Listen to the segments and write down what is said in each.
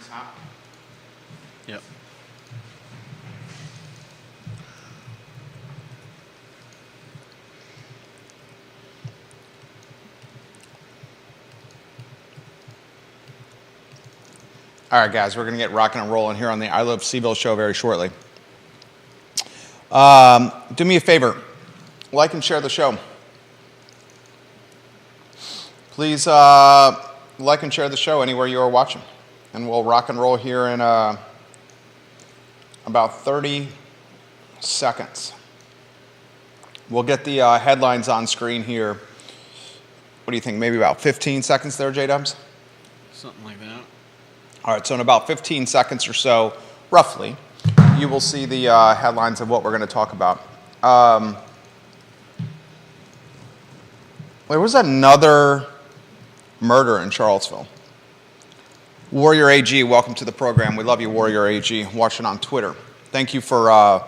is happening. Yep. All right, guys, we're going to get rocking and rolling here on the I Love CVille show very shortly. Do me a favor, like and share the show. Please like and share the show anywhere you are watching. And we'll rock and roll here in about 30 seconds. We'll get the headlines on screen here. What do you think, maybe about 15 seconds there, J-Dubs? Something like that. All right, so in about 15 seconds or so, roughly, you will see the headlines of what we're going to talk about. There was another murder in Charlottesville. Warrior AG, welcome to the program. We love you, Warrior AG, watching on Twitter. Thank you for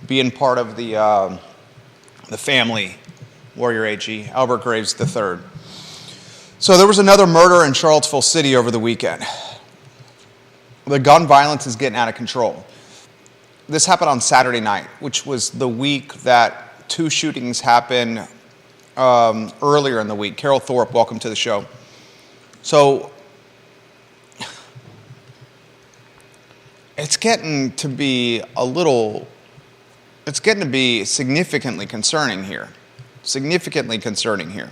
being part of the family, Warrior AG, Albert Graves III. So there was another murder in Charlottesville City over the weekend. The gun violence is getting out of control. This happened on Saturday night, which was the week that two shootings happened earlier in the week. Carol Thorpe, welcome to the show. So it's getting to be significantly concerning here. Significantly concerning here.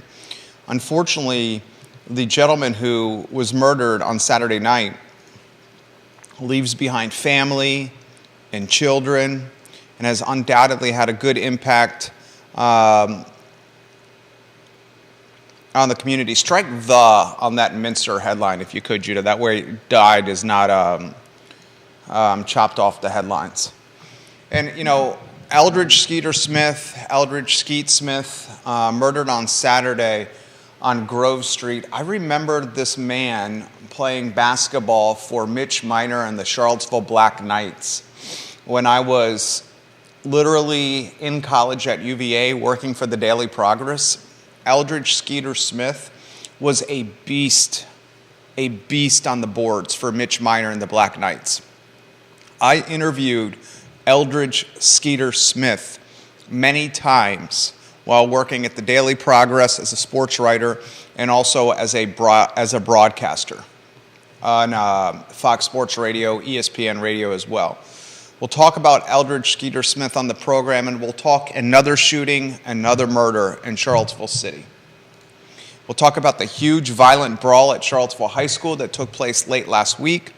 Unfortunately, the gentleman who was murdered on Saturday night leaves behind family and children and has undoubtedly had a good impact on the community. Strike "the" on that Minster headline if you could, Judah. That way "died" is not chopped off the headlines. And, you know, Eldridge Skeeter Smith, murdered on Saturday on Grove Street. I remember this man playing basketball for Mitch Minor and the Charlottesville Black Knights when I was literally in college at UVA working for the Daily Progress. Eldridge Skeeter Smith was a beast on the boards for Mitch Minor and the Black Knights. I interviewed Eldridge Skeeter Smith many times while working at the Daily Progress as a sports writer and also as a broadcaster on Fox Sports Radio, ESPN Radio as well. We'll talk about Eldridge Skeeter Smith on the program, and we'll talk another shooting, another murder in Charlottesville City. We'll talk about the huge violent brawl at Charlottesville High School that took place late last week.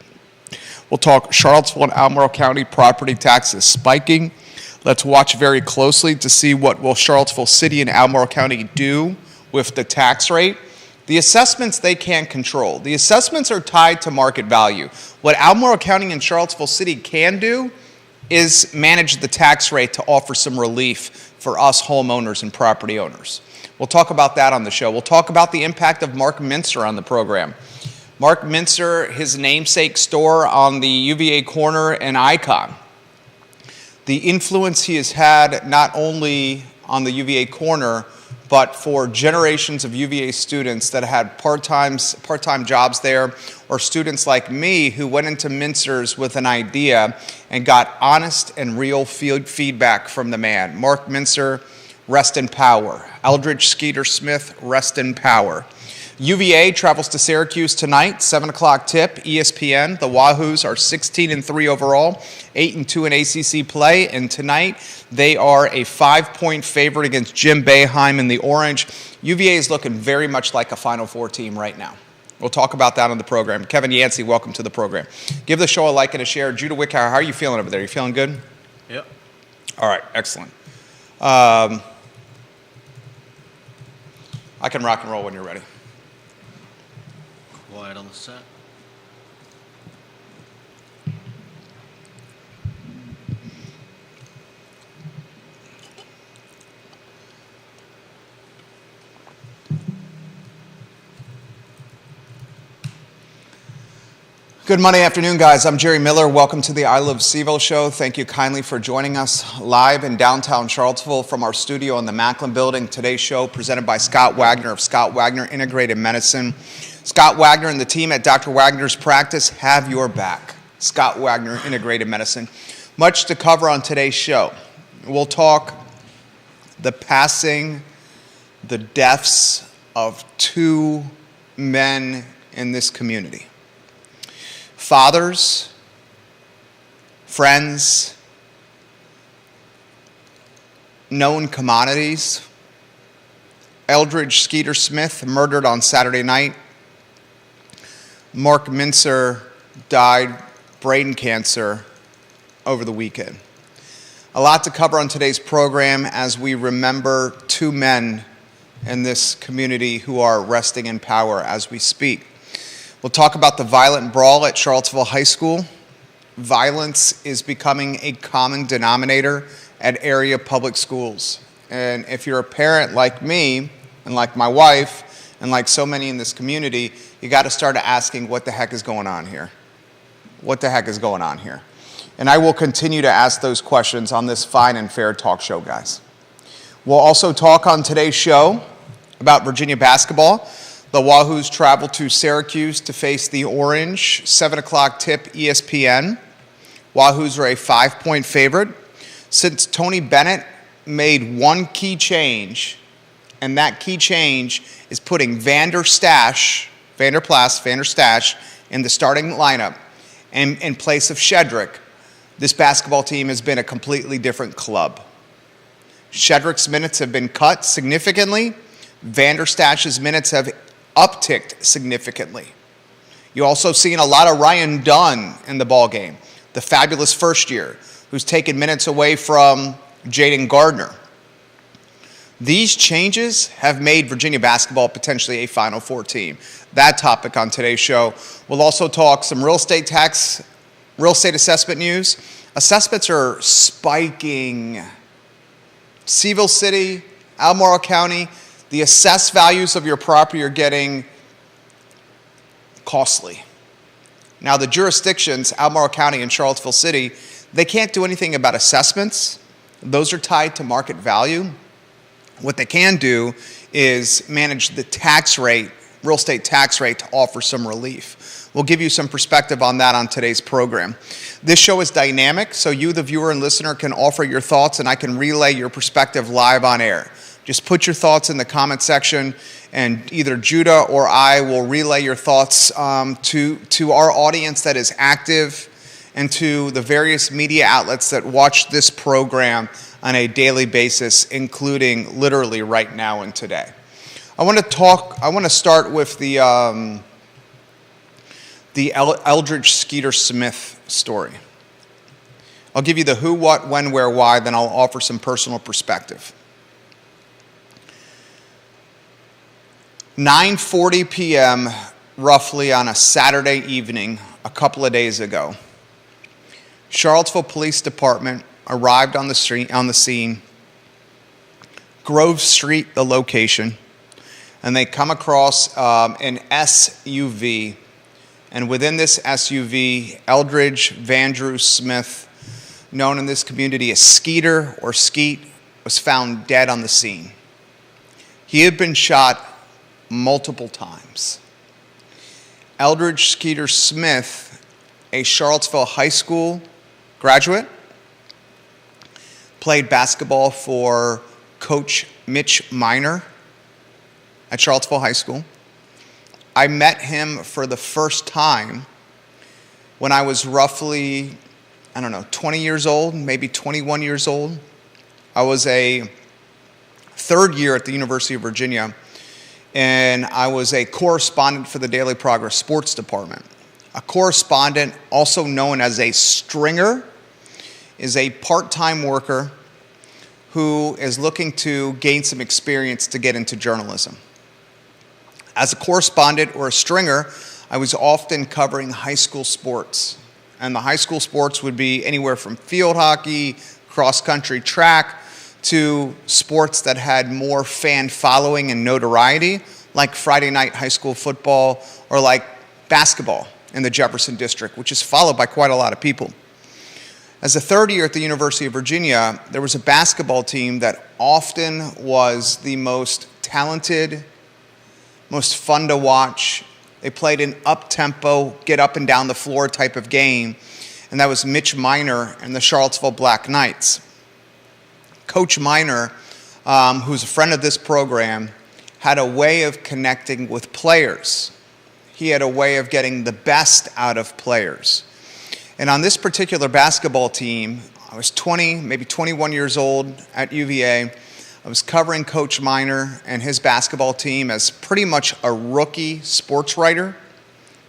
We'll talk Charlottesville and Albemarle County property taxes spiking. Let's watch very closely to see what will Charlottesville City and Albemarle County do with the tax rate. The assessments they can't control. The assessments are tied to market value. What Albemarle County and Charlottesville City can do is manage the tax rate to offer some relief for us homeowners and property owners. We'll talk about that on the show. We'll talk about the impact of Mark Minster on the program. Mark Minster, his namesake store on the UVA corner, an icon. The influence he has had not only on the UVA corner, but for generations of UVA students that had part-time jobs there, or students like me who went into Minster's with an idea and got honest and real feedback from the man. Mark Minster, rest in power. Eldridge Skeeter Smith, rest in power. UVA travels to Syracuse tonight, 7 o'clock tip, ESPN. The Wahoos are 16-3 overall, 8-2 in ACC play, and tonight they are a 5-point favorite against Jim Boeheim in the Orange. UVA is looking very much like a Final Four team right now. We'll talk about that on the program. Kevin Yancey, welcome to the program. Give the show a like and a share. Judah Wickhauer, how are you feeling over there? You feeling good? Yep. All right, excellent. I can rock and roll when you're ready. Quiet on the set. Good Monday afternoon, guys. I'm Jerry Miller. Welcome to the I Love CVille show. Thank you kindly for joining us live in downtown Charlottesville from our studio in the Macklin building. Today's show presented by Scott Wagner of Scott Wagner Integrated Medicine. Scott Wagner and the team at Dr. Wagner's practice have your back. Scott Wagner Integrated Medicine. Much to cover on today's show. We'll talk the passing, the deaths of two men in this community. Fathers, friends, known commodities. Eldridge Skeeter Smith murdered on Saturday night. Mark Mincer died brain cancer over the weekend. A lot to cover on today's program as we remember two men in this community who are resting in power as we speak. We'll talk about the violent brawl at Charlottesville High School. Violence is becoming a common denominator at area public schools. And if you're a parent like me and like my wife and like so many in this community, you got to start asking what the heck is going on here? What the heck is going on here? And I will continue to ask those questions on this fine and fair talk show, guys. We'll also talk on today's show about Virginia basketball. The Wahoos travel to Syracuse to face the Orange, 7 o'clock tip ESPN. Wahoos are a 5-point favorite. Since Tony Bennett made one key change, and that key change is putting Vander Stash in the starting lineup and in place of Shedrick, this basketball team has been a completely different club. Shedrick's minutes have been cut significantly. Vander Stash's minutes have upticked significantly. You also seen a lot of Ryan Dunn in the ball game, the fabulous first year, who's taken minutes away from Jaden Gardner. These changes have made Virginia basketball potentially a Final Four team. That topic on today's show. We'll also talk some real estate assessment news. Assessments are spiking. Seville City, Albemarle County, the assessed values of your property are getting costly. Now, the jurisdictions, Albemarle County and Charlottesville City, they can't do anything about assessments. Those are tied to market value. What they can do is manage the tax rate, real estate tax rate, to offer some relief. We'll give you some perspective on that on today's program. This show is dynamic, so you, the viewer and listener, can offer your thoughts and I can relay your perspective live on air. Just put your thoughts in the comment section, and either Judah or I will relay your thoughts to our audience that is active and to the various media outlets that watch this program on a daily basis, including literally right now and today. I want to start with the Eldridge Skeeter Smith story. I'll give you the who, what, when, where, why, then I'll offer some personal perspective. 9:40 p.m. roughly on a Saturday evening a couple of days ago, Charlottesville Police Department arrived on the scene, Grove Street, the location, and they come across an SUV, and within this SUV, Eldridge Vandrew Smith, known in this community as Skeeter or Skeet, was found dead on the scene. He had been shot multiple times. Eldridge Skeeter Smith, a Charlottesville High School graduate, played basketball for Coach Mitch Miner at Charlottesville High School. I met him for the first time when I was roughly, 20 years old, maybe 21 years old. I was a third year at the University of Virginia, and I was a correspondent for the Daily Progress Sports Department. A correspondent, also known as a stringer, is a part-time worker who is looking to gain some experience to get into journalism. As a correspondent or a stringer, I was often covering high school sports. And the high school sports would be anywhere from field hockey, cross-country track, to sports that had more fan following and notoriety, like Friday night high school football or like basketball in the Jefferson District, which is followed by quite a lot of people. As a third year at the University of Virginia, there was a basketball team that often was the most talented, most fun to watch. They played an up-tempo, get up and down the floor type of game, and that was Mitch Miner and the Charlottesville Black Knights. Coach Miner, who's a friend of this program, had a way of connecting with players. He had a way of getting the best out of players. And on this particular basketball team, I was 20, maybe 21 years old at UVA. I was covering Coach Miner and his basketball team as pretty much a rookie sports writer.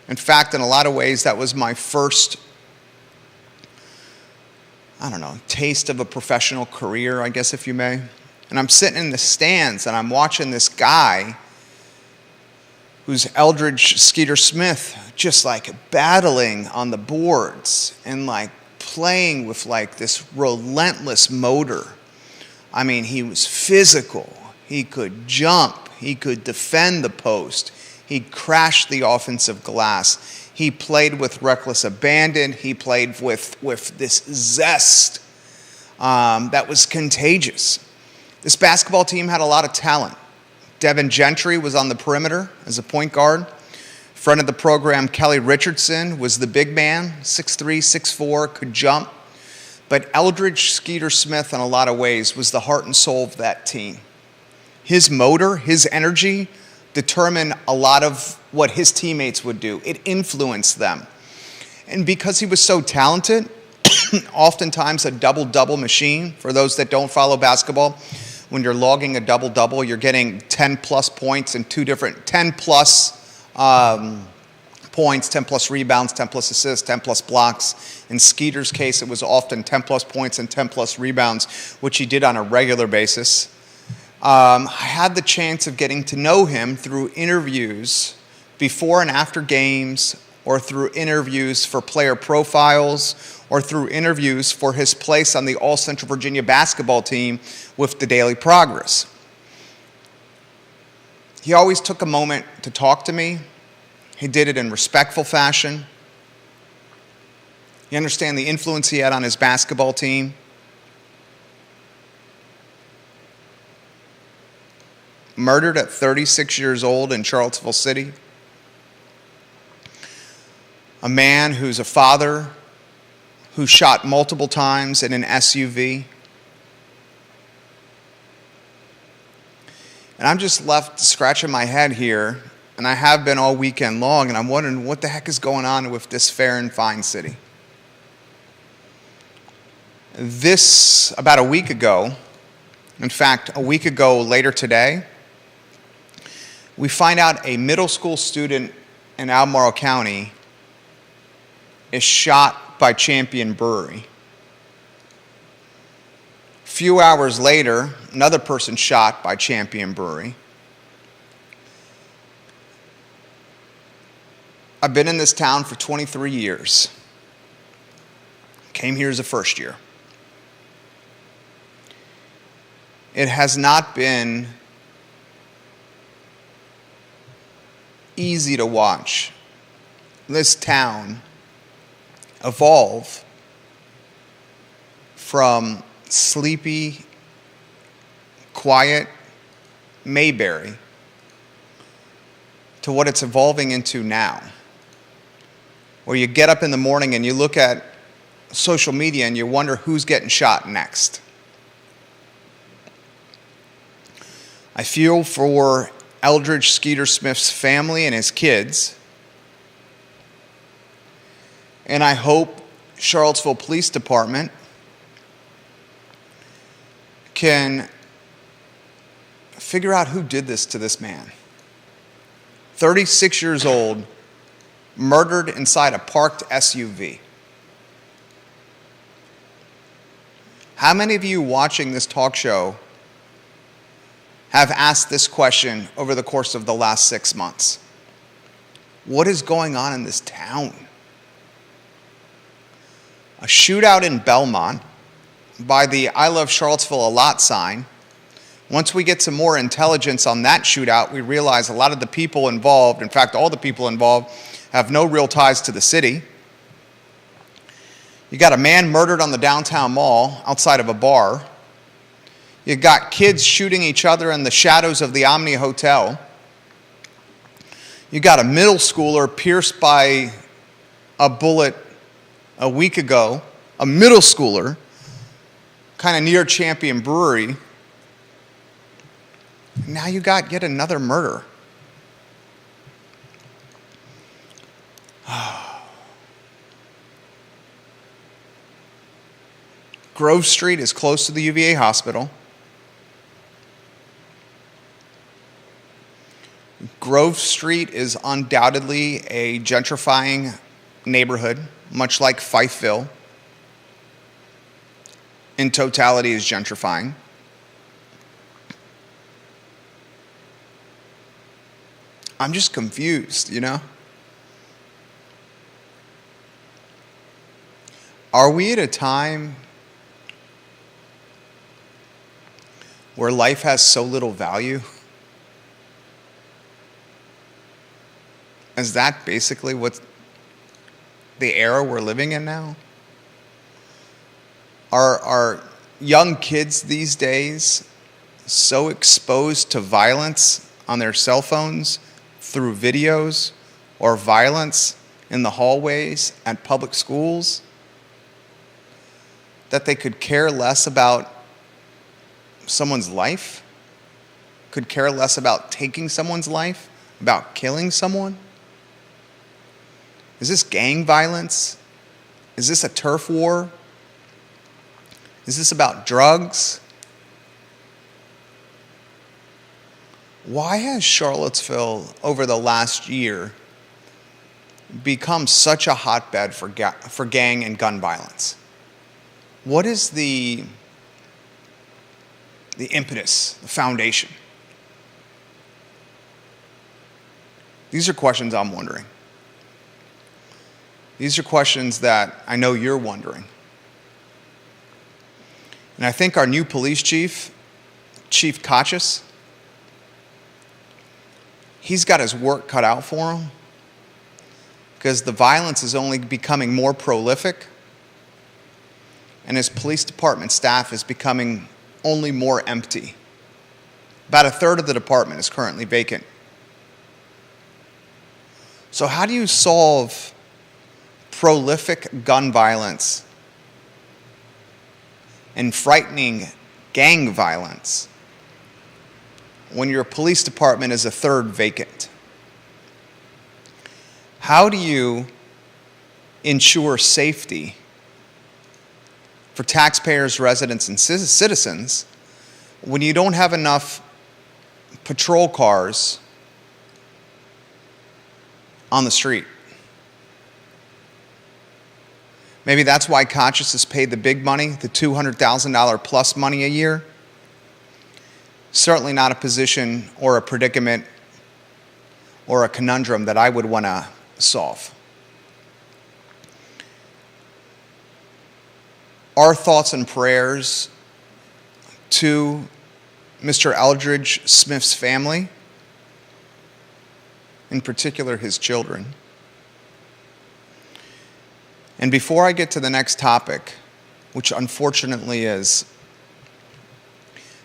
In fact, in a lot of ways, that was my first, taste of a professional career, I guess, if you may. And I'm sitting in the stands and I'm watching this guy who's Eldridge Skeeter Smith, just like battling on the boards and like playing with like this relentless motor. I mean, he was physical. He could jump. He could defend the post. He crashed the offensive glass. He played with reckless abandon. He played with this zest that was contagious. This basketball team had a lot of talent. Devin Gentry was on the perimeter as a point guard. Friend of the program, Kelly Richardson, was the big man, 6'3", 6'4", could jump. But Eldridge Skeeter Smith, in a lot of ways, was the heart and soul of that team. His motor, his energy, determined a lot of what his teammates would do. It influenced them. And because he was so talented, oftentimes a double-double machine, for those that don't follow basketball, when you're logging a double-double, you're getting 10-plus points and 10-plus points, 10-plus rebounds, 10-plus assists, 10-plus blocks. In Skeeter's case, it was often 10-plus points and 10-plus rebounds, which he did on a regular basis. I had the chance of getting to know him through interviews before and after games, or through interviews for player profiles, or through interviews for his place on the All-Central Virginia basketball team with the Daily Progress. He always took a moment to talk to me. He did it in respectful fashion. You understand the influence he had on his basketball team. Murdered at 36 years old in Charlottesville City. A man who's a father, who shot multiple times in an SUV. And I'm just left scratching my head here, and I have been all weekend long, and I'm wondering what the heck is going on with this fair and fine city. This, about a week ago, in fact, a week ago later today, we find out a middle school student in Albemarle County is shot by Champion Brewery. A few hours later, another person shot by Champion Brewery. I've been in this town for 23 years. Came here as a first year. It has not been easy to watch this town evolve from sleepy, quiet Mayberry to what it's evolving into now, where you get up in the morning and you look at social media and you wonder who's getting shot next. I feel for Eldridge Skeeter Smith's family and his kids, and I hope Charlottesville Police Department can figure out who did this to this man. 36 years old, murdered inside a parked SUV. How many of you watching this talk show have asked this question over the course of the last 6 months? What is going on in this town? A shootout in Belmont by the I Love Charlottesville a lot sign. Once we get some more intelligence on that shootout, we realize a lot of the people involved, in fact, all the people involved, have no real ties to the city. You got a man murdered on the downtown mall outside of a bar. You got kids shooting each other in the shadows of the Omni Hotel. You got a middle schooler pierced by a bullet a week ago, a middle schooler, kind of near Champion Brewery. Now you got yet another murder. Grove Street is close to the UVA hospital. Grove Street is undoubtedly a gentrifying neighborhood, much like Fifeville in totality is gentrifying. I'm just confused, you know? Are we at a time where life has so little value? Is that basically what the era we're living in now? Are young kids these days so exposed to violence on their cell phones through videos or violence in the hallways at public schools that they could care less about someone's life? Could care less about taking someone's life? About killing someone? Is this gang violence? Is this a turf war? Is this about drugs? Why has Charlottesville, over the last year, become such a hotbed for gang and gun violence? What is the impetus, the foundation? These are questions I'm wondering. These are questions that I know you're wondering. And I think our new police chief, Chief Kachis, he's got his work cut out for him because the violence is only becoming more prolific and his police department staff is becoming only more empty. About a third of the department is currently vacant. So how do you solve prolific gun violence and frightening gang violence when your police department is a third vacant? How do you ensure safety for taxpayers, residents, and citizens when you don't have enough patrol cars on the street? Maybe that's why Kachis is paid the big money, the $200,000 plus money a year. Certainly not a position or a predicament or a conundrum that I would want to solve. Our thoughts and prayers to Mr. Eldridge Smith's family, in particular his children. And before I get to the next topic, which unfortunately is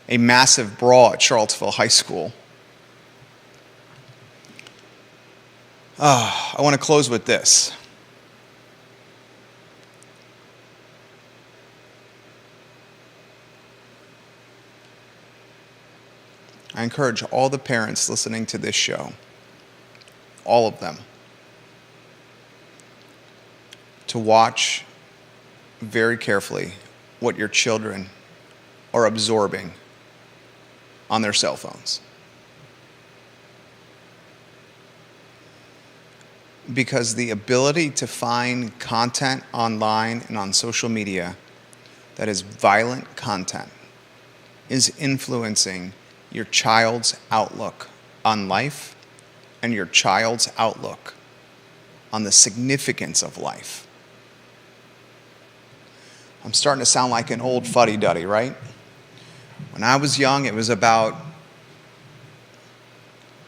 a massive brawl at Charlottesville High School, I want to close with this. I encourage all the parents listening to this show, all of them, to watch very carefully what your children are absorbing on their cell phones. Because the ability to find content online and on social media that is violent content is influencing your child's outlook on life and your child's outlook on the significance of life. I'm starting to sound like an old fuddy-duddy, right? When I was young, it was about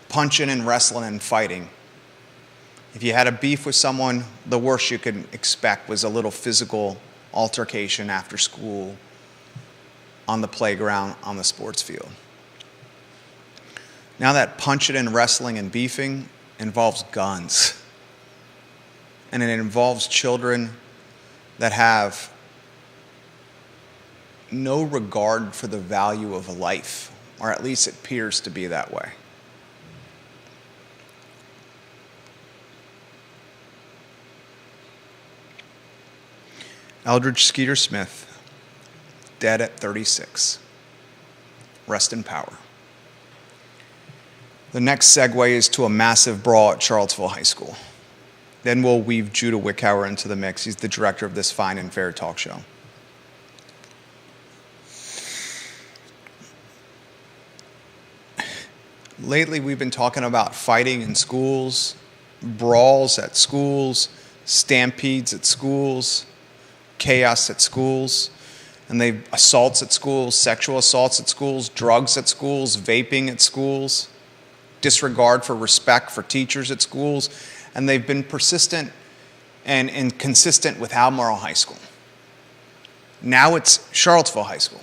punching and wrestling and fighting If you had a beef with someone, the worst you could expect was a little physical altercation after school, on the playground, on the sports field. Now that punching and wrestling and beefing involves guns. And it involves children that have no regard for the value of a life, or at least it appears to be that way. Eldridge Skeeter Smith, dead at 36. Rest in power. The next segue is to a massive brawl at Charlottesville High School. Then we'll weave Judah Wickhauer into the mix. He's the director of this fine and fair talk show. Lately, we've been talking about fighting in schools, brawls at schools, stampedes at schools, chaos at schools, and assaults at schools, sexual assaults at schools, drugs at schools, vaping at schools, disregard for respect for teachers at schools, and they've been persistent and consistent with Albemarle High School. Now it's Charlottesville High School.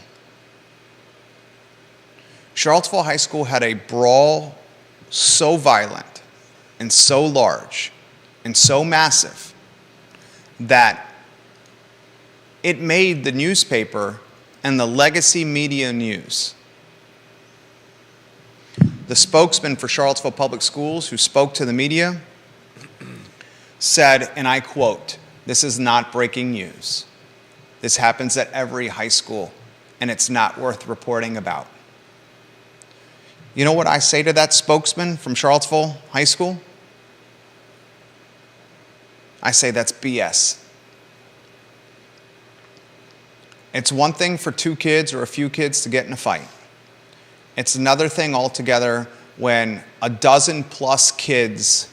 Charlottesville High School had a brawl so violent and so large and so massive that it made the newspaper and the legacy media news. The spokesman for Charlottesville Public Schools, who spoke to the media, said, and I quote, "This is not breaking news. This happens at every high school, and it's not worth reporting about." You know what I say to that spokesman from Charlottesville High School? I say that's BS. It's one thing for two kids or a few kids to get in a fight. It's another thing altogether when a dozen plus kids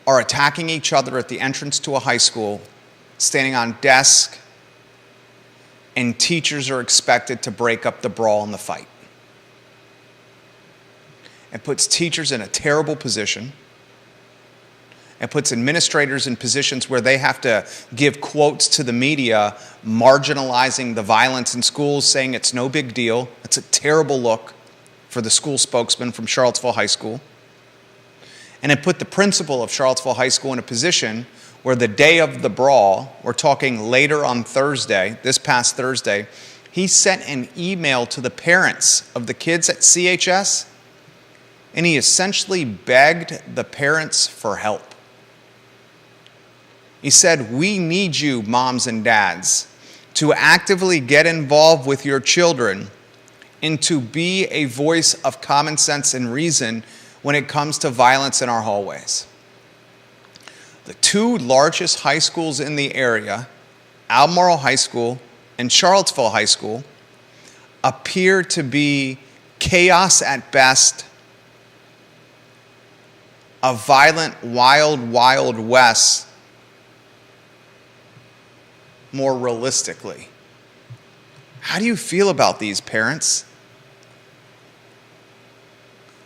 are attacking each other at the entrance to a high school, standing on desks, and teachers are expected to break up the brawl and the fight. It puts teachers in a terrible position. It puts administrators in positions where they have to give quotes to the media marginalizing the violence in schools, saying it's no big deal. It's a terrible look for the school spokesman from Charlottesville High School. And it put the principal of Charlottesville High School in a position where the day of the brawl, we're talking later on Thursday, this past Thursday, he sent an email to the parents of the kids at CHS, and he essentially begged the parents for help. He said, "We need you, moms and dads, to actively get involved with your children and to be a voice of common sense and reason when it comes to violence in our hallways." The two largest high schools in the area, Albemarle High School and Charlottesville High School, appear to be chaos at best, a violent, wild, wild west more realistically. How do you feel about these, parents?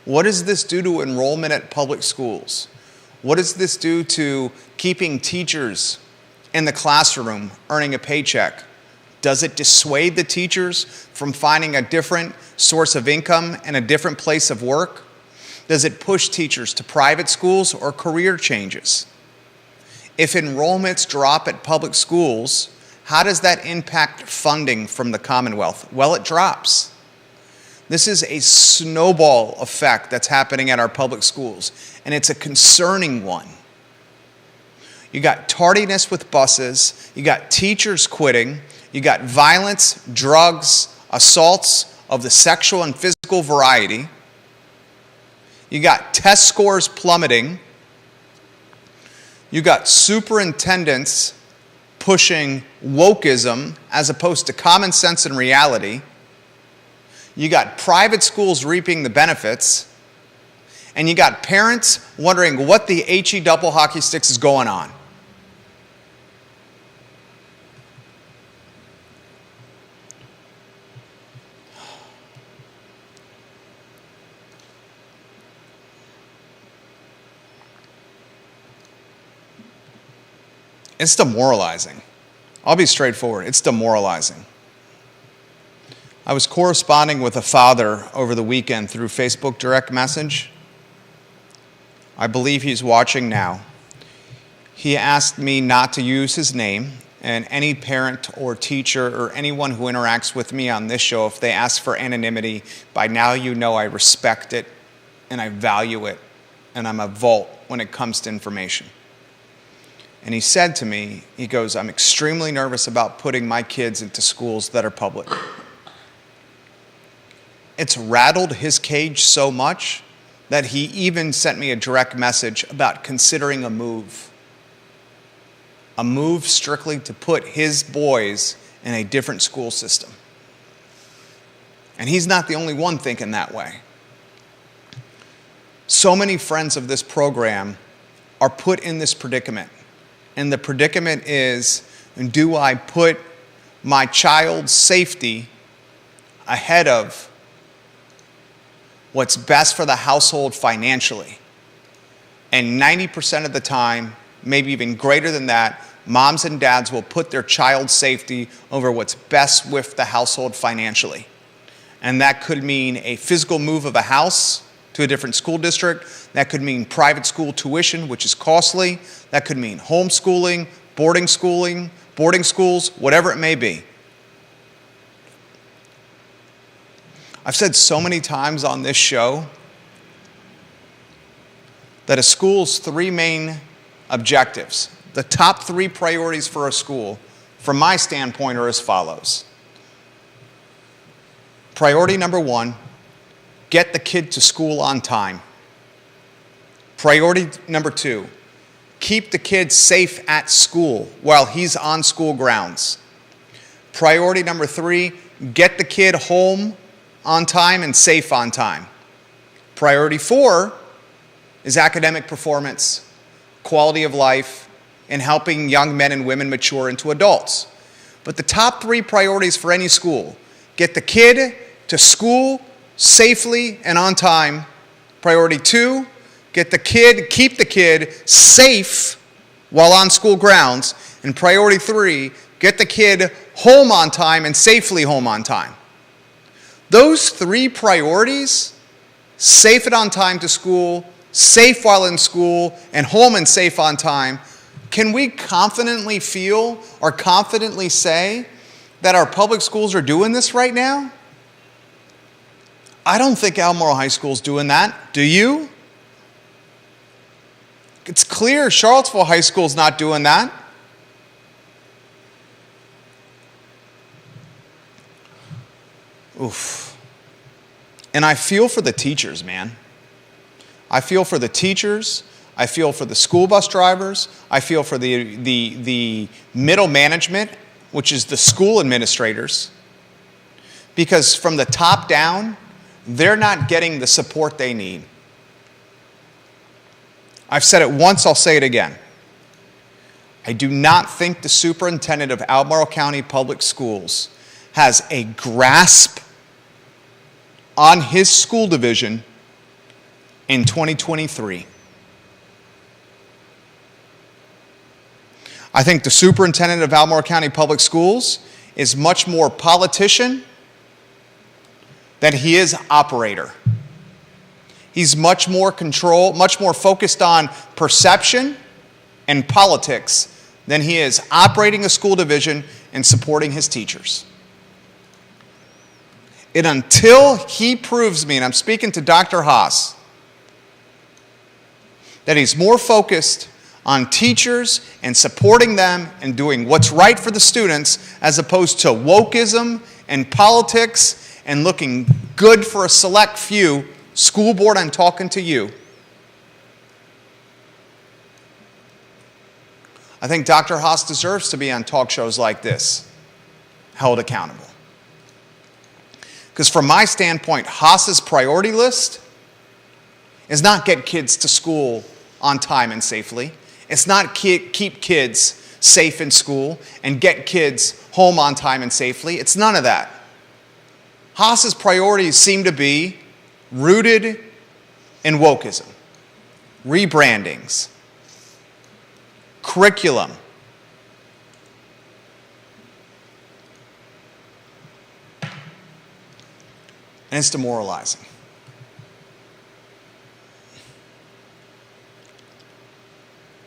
What does this do to enrollment at public schools? What does this do to keeping teachers in the classroom earning a paycheck? Does it dissuade the teachers from finding a different source of income and a different place of work? Does it push teachers to private schools or career changes? If enrollments drop at public schools, how does that impact funding from the Commonwealth? Well, it drops. This is a snowball effect that's happening at our public schools, and it's a concerning one. You got tardiness with buses, you got teachers quitting, you got violence, drugs, assaults of the sexual and physical variety. You got test scores plummeting. You got superintendents pushing wokeism as opposed to common sense and reality. You got private schools reaping the benefits. And you got parents wondering what the HE double hockey sticks is going on. It's demoralizing. I'll be straightforward. It's demoralizing. I was corresponding with a father over the weekend through Facebook direct message. I believe he's watching now. He asked me not to use his name, and any parent or teacher or anyone who interacts with me on this show, if they ask for anonymity, by now you know I respect it and I value it, and I'm a vault when it comes to information. And he said to me, he goes, I'm extremely nervous about putting my kids into schools that are public. It's rattled his cage so much that he even sent me a direct message about considering a move. A move strictly to put his boys in a different school system. And he's not the only one thinking that way. So many friends of this program are put in this predicament. And the predicament is, do I put my child's safety ahead of what's best for the household financially? And 90% of the time, maybe even greater than that, moms and dads will put their child's safety over what's best with the household financially. And that could mean a physical move of a house to a different school district. That could mean private school tuition, which is costly. That could mean homeschooling, boarding schools, whatever it may be. I've said so many times on this show that a school's three main objectives, the top three priorities for a school, from my standpoint, are as follows. Priority number one, get the kid to school on time. Priority number two, keep the kid safe at school while he's on school grounds. Priority number three, get the kid home on time and safe on time. Priority four is academic performance, quality of life, and helping young men and women mature into adults. But the top three priorities for any school, get the kid to school safely and on time. Priority two, keep the kid safe while on school grounds. And priority three, get the kid home on time and safely home on time. Those three priorities, safe and on time to school, safe while in school, and home and safe on time, can we confidently feel or confidently say that our public schools are doing this right now? I don't think Albemarle High School is doing that. Do you? It's clear Charlottesville High School is not doing that. Oof. And I feel for the teachers, man. I feel for the teachers. I feel for the school bus drivers. I feel for the middle management, which is the school administrators. Because from the top down, they're not getting the support they need. I've said it once, I'll say it again. I do not think the superintendent of Albemarle County Public Schools has a grasp on his school division in 2023. I think the superintendent of Albemarle County Public Schools is much more politician than he is operator. He's much more focused on perception and politics than he is operating a school division and supporting his teachers. And until he proves me, and I'm speaking to Dr. Haas, that he's more focused on teachers and supporting them and doing what's right for the students as opposed to wokeism and politics and looking good for a select few. School board, I'm talking to you. I think Dr. Haas deserves to be on talk shows like this, held accountable. Because from my standpoint, Haas's priority list is not get kids to school on time and safely. It's not keep kids safe in school and get kids home on time and safely. It's none of that. Haas's priorities seem to be rooted in wokeism, rebrandings, curriculum, And it's demoralizing.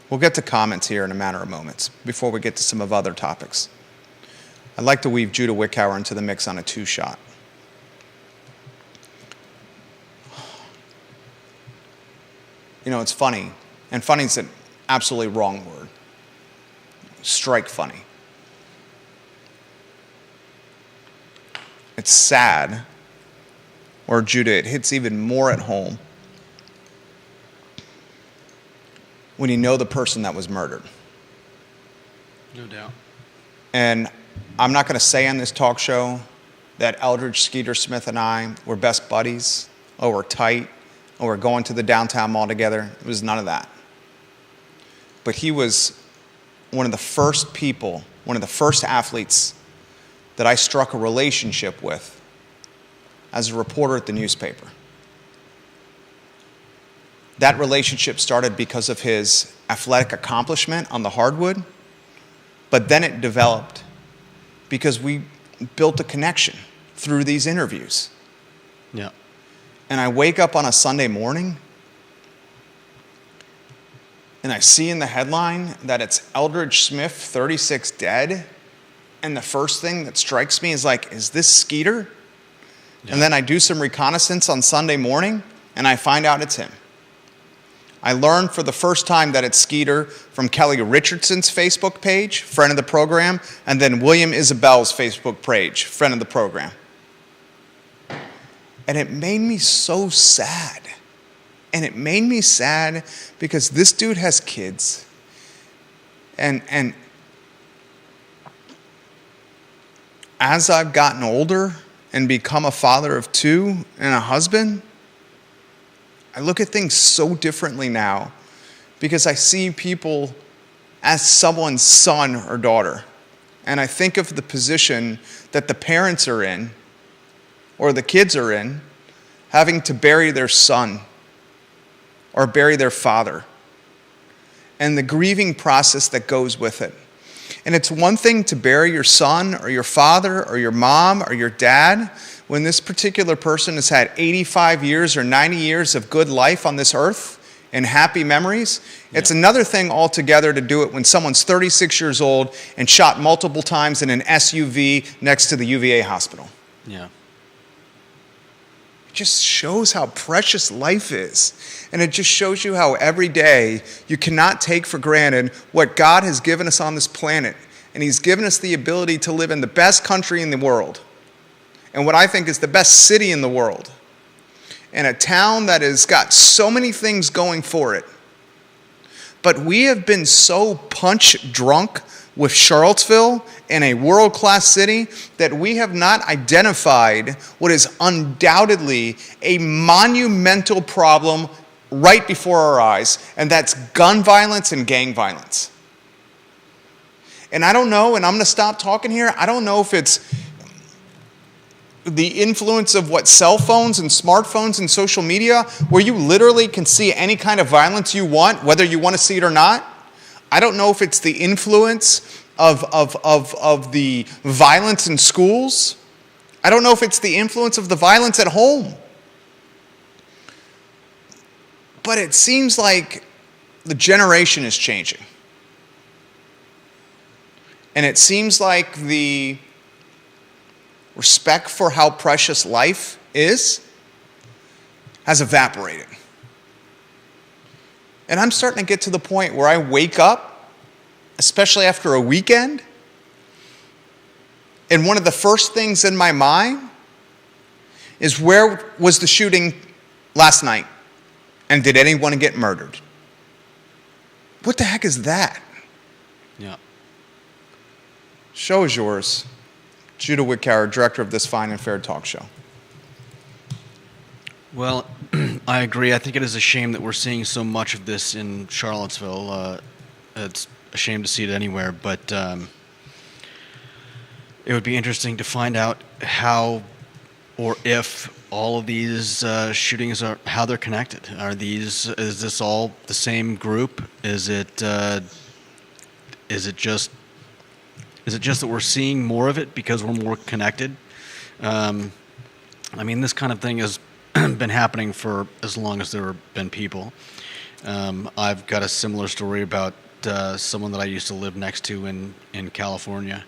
We'll get to comments here in a matter of moments before we get to some of other topics. I'd like to weave Judah Wickhauer into the mix on a two-shot. You know, it's funny, and funny is an absolutely wrong word. Strike funny. It's sad, or Judah, it hits even more at home when you know the person that was murdered. No doubt. And I'm not going to say on this talk show that Eldridge Skeeter Smith and I were best buddies, or we're tight, or we're going to the downtown mall together. It was none of that. But he was one of the first people, one of the first athletes that I struck a relationship with as a reporter at the newspaper. That relationship started because of his athletic accomplishment on the hardwood, but then it developed because we built a connection through these interviews. Yeah. And I wake up on a Sunday morning and I see in the headline that it's Eldridge Smith, 36, dead. And the first thing that strikes me is like, is this Skeeter? Yeah. And then I do some reconnaissance on Sunday morning and I find out it's him. I learned for the first time that it's Skeeter from Kelly Richardson's Facebook page, friend of the program, and then William Isabel's Facebook page, friend of the program. And it made me so sad. And it made me sad because this dude has kids. And as I've gotten older and become a father of two and a husband, I look at things so differently now because I see people as someone's son or daughter. And I think of the position that the parents are in, or the kids are in, having to bury their son or bury their father, and the grieving process that goes with it. And it's one thing to bury your son or your father or your mom or your dad when this particular person has had 85 years or 90 years of good life on this earth and happy memories. Yeah. It's another thing altogether to do it when someone's 36 years old and shot multiple times in an SUV next to the UVA hospital. Yeah. It just shows how precious life is. And it just shows you how every day you cannot take for granted what God has given us on this planet. And He's given us the ability to live in the best country in the world, and what I think is the best city in the world, and a town that has got so many things going for it. But we have been so punch drunk with Charlottesville and a world-class city that we have not identified what is undoubtedly a monumental problem right before our eyes, and that's gun violence and gang violence. And I don't know, and I'm going to stop talking here, I don't know if it's the influence of what cell phones and smartphones and social media, where you literally can see any kind of violence you want, whether you want to see it or not. I don't know if it's the influence of the violence in schools. I don't know if it's the influence of the violence at home. But it seems like the generation is changing. And it seems like the respect for how precious life is has evaporated. And I'm starting to get to the point where I wake up, especially after a weekend, and one of the first things in my mind is, where was the shooting last night? And did anyone get murdered? What the heck is that? Yeah. Show is yours. Judah Wickhauer, director of this fine and fair talk show. Well, I agree. I think it is a shame that we're seeing so much of this in Charlottesville. It's a shame to see it anywhere, but it would be interesting to find out how or if all of these shootings are, how they're connected. Is this all the same group? Is it just that we're seeing more of it because we're more connected? I mean, this kind of thing has been happening for as long as there have been people. I've got a similar story about someone that I used to live next to in California,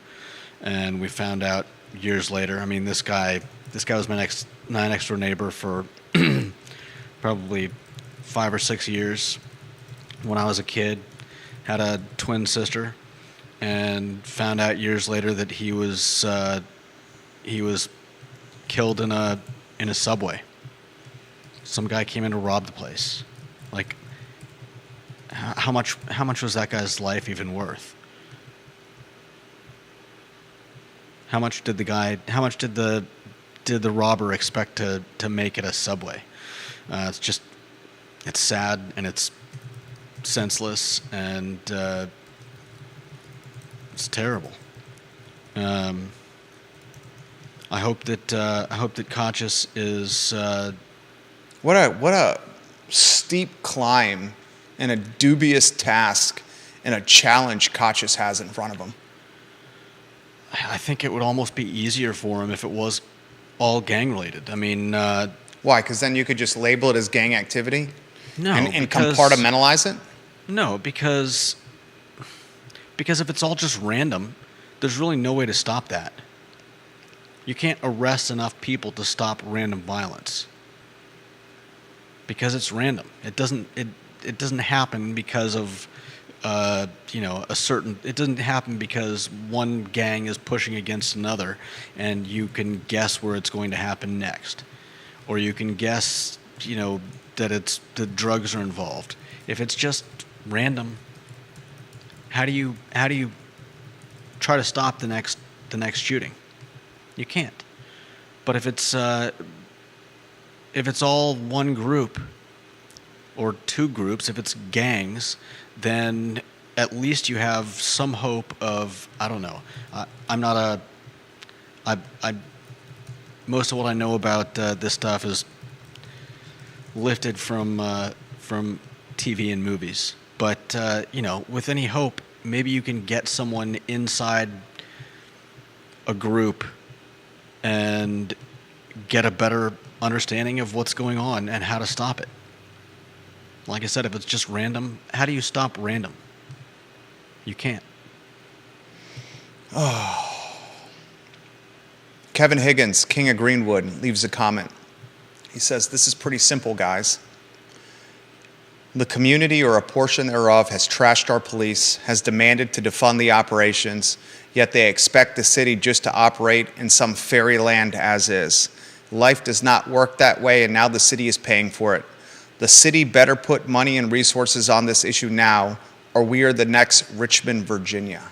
and we found out years later. I mean, this guy was my next door neighbor for probably 5 or 6 years when I was a kid. Had a twin sister, and found out years later that he was killed in a subway. Some guy came in to rob the place. Like, how much was that guy's life even worth? How much did the robber expect to make at a subway? It's sad, and it's senseless, and it's terrible. I hope that Conscious is. What a steep climb and a dubious task and a challenge Conscious has in front of him. I think it would almost be easier for him if it was all gang related. I mean, why? Because then you could just label it as gang activity, no, and compartmentalize it. No, because if it's all just random, there's really no way to stop that. You can't arrest enough people to stop random violence. Because it's random. It doesn't happen because of it doesn't happen because one gang is pushing against another and you can guess where it's going to happen next. Or you can guess, that the drugs are involved. If it's just random, how do you try to stop the next shooting? You can't. But if it's all one group or two groups, if it's gangs, then at least you have some hope of, I don't know. Most of what I know about this stuff is lifted from TV and movies. But, with any hope, maybe you can get someone inside a group and get a better understanding of what's going on and how to stop it. Like I said, if it's just random, how do you stop random? You can't. Oh. Kevin Higgins, King of Greenwood, leaves a comment. He says, "This is pretty simple, guys. The community or a portion thereof has trashed our police, has demanded to defund the operations, yet they expect the city just to operate in some fairyland as is. Life does not work that way, and now the city is paying for it. The city better put money and resources on this issue now, or we are the next Richmond, Virginia."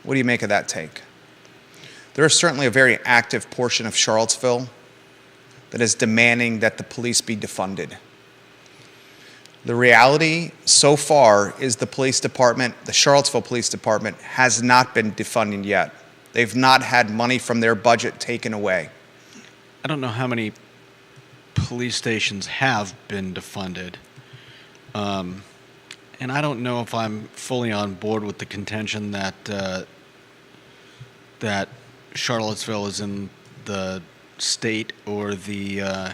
What do you make of that take? There is certainly a very active portion of Charlottesville that is demanding that the police be defunded. The reality so far is the police department, the Charlottesville Police Department, has not been defunded yet. They've not had money from their budget taken away. I don't know how many police stations have been defunded. And I don't know if I'm fully on board with the contention that that Charlottesville is in the state or the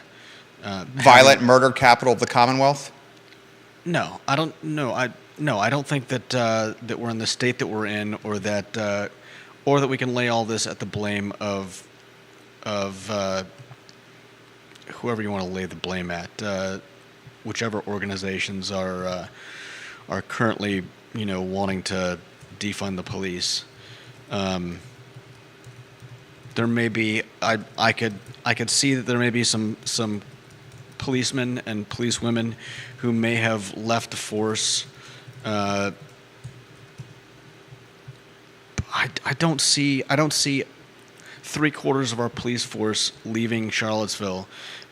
Violent murder capital of the Commonwealth? No, I don't. No, I don't think that that we're in the state that we're in, or that we can lay all this at the blame of whoever you want to lay the blame at, whichever organizations are currently wanting to defund the police. There may be I could see that there may be some policemen and policewomen who may have left the force. I don't see 3/4 of our police force leaving Charlottesville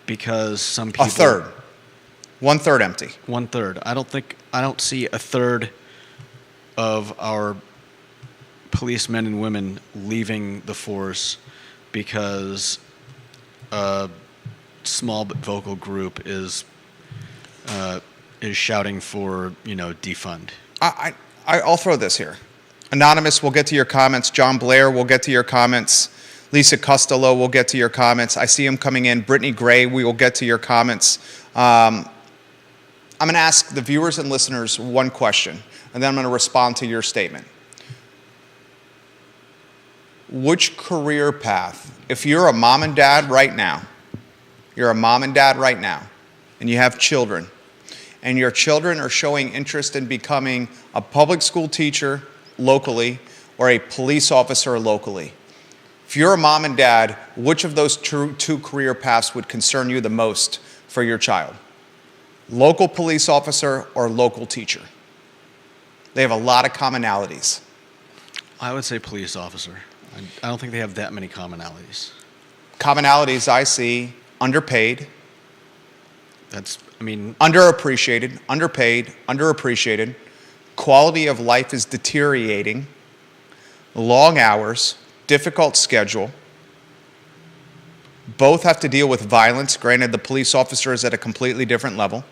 because some people. A third. 1/3 empty. 1/3. I don't see a third of our policemen and women leaving the force because a small but vocal group is shouting for defund. I'll throw this here. Anonymous, we'll get to your comments. John Blair, we'll get to your comments. Lisa Costello, we'll get to your comments. I see them coming in. Brittany Gray, we will get to your comments. I'm going to ask the viewers and listeners one question, and then I'm going to respond to your statement. Which career path, if you're a mom and dad right now, and you have children, and your children are showing interest in becoming a public school teacher locally or a police officer locally, if you're a mom and dad, which of those two career paths would concern you the most for your child? Local police officer or local teacher? They have a lot of commonalities. I would say police officer. I don't think they have that many commonalities. Commonalities I see: underpaid, underappreciated, underpaid, underappreciated. Quality of life is deteriorating. Long hours, difficult schedule. Both have to deal with violence. Granted, the police officer is at a completely different level.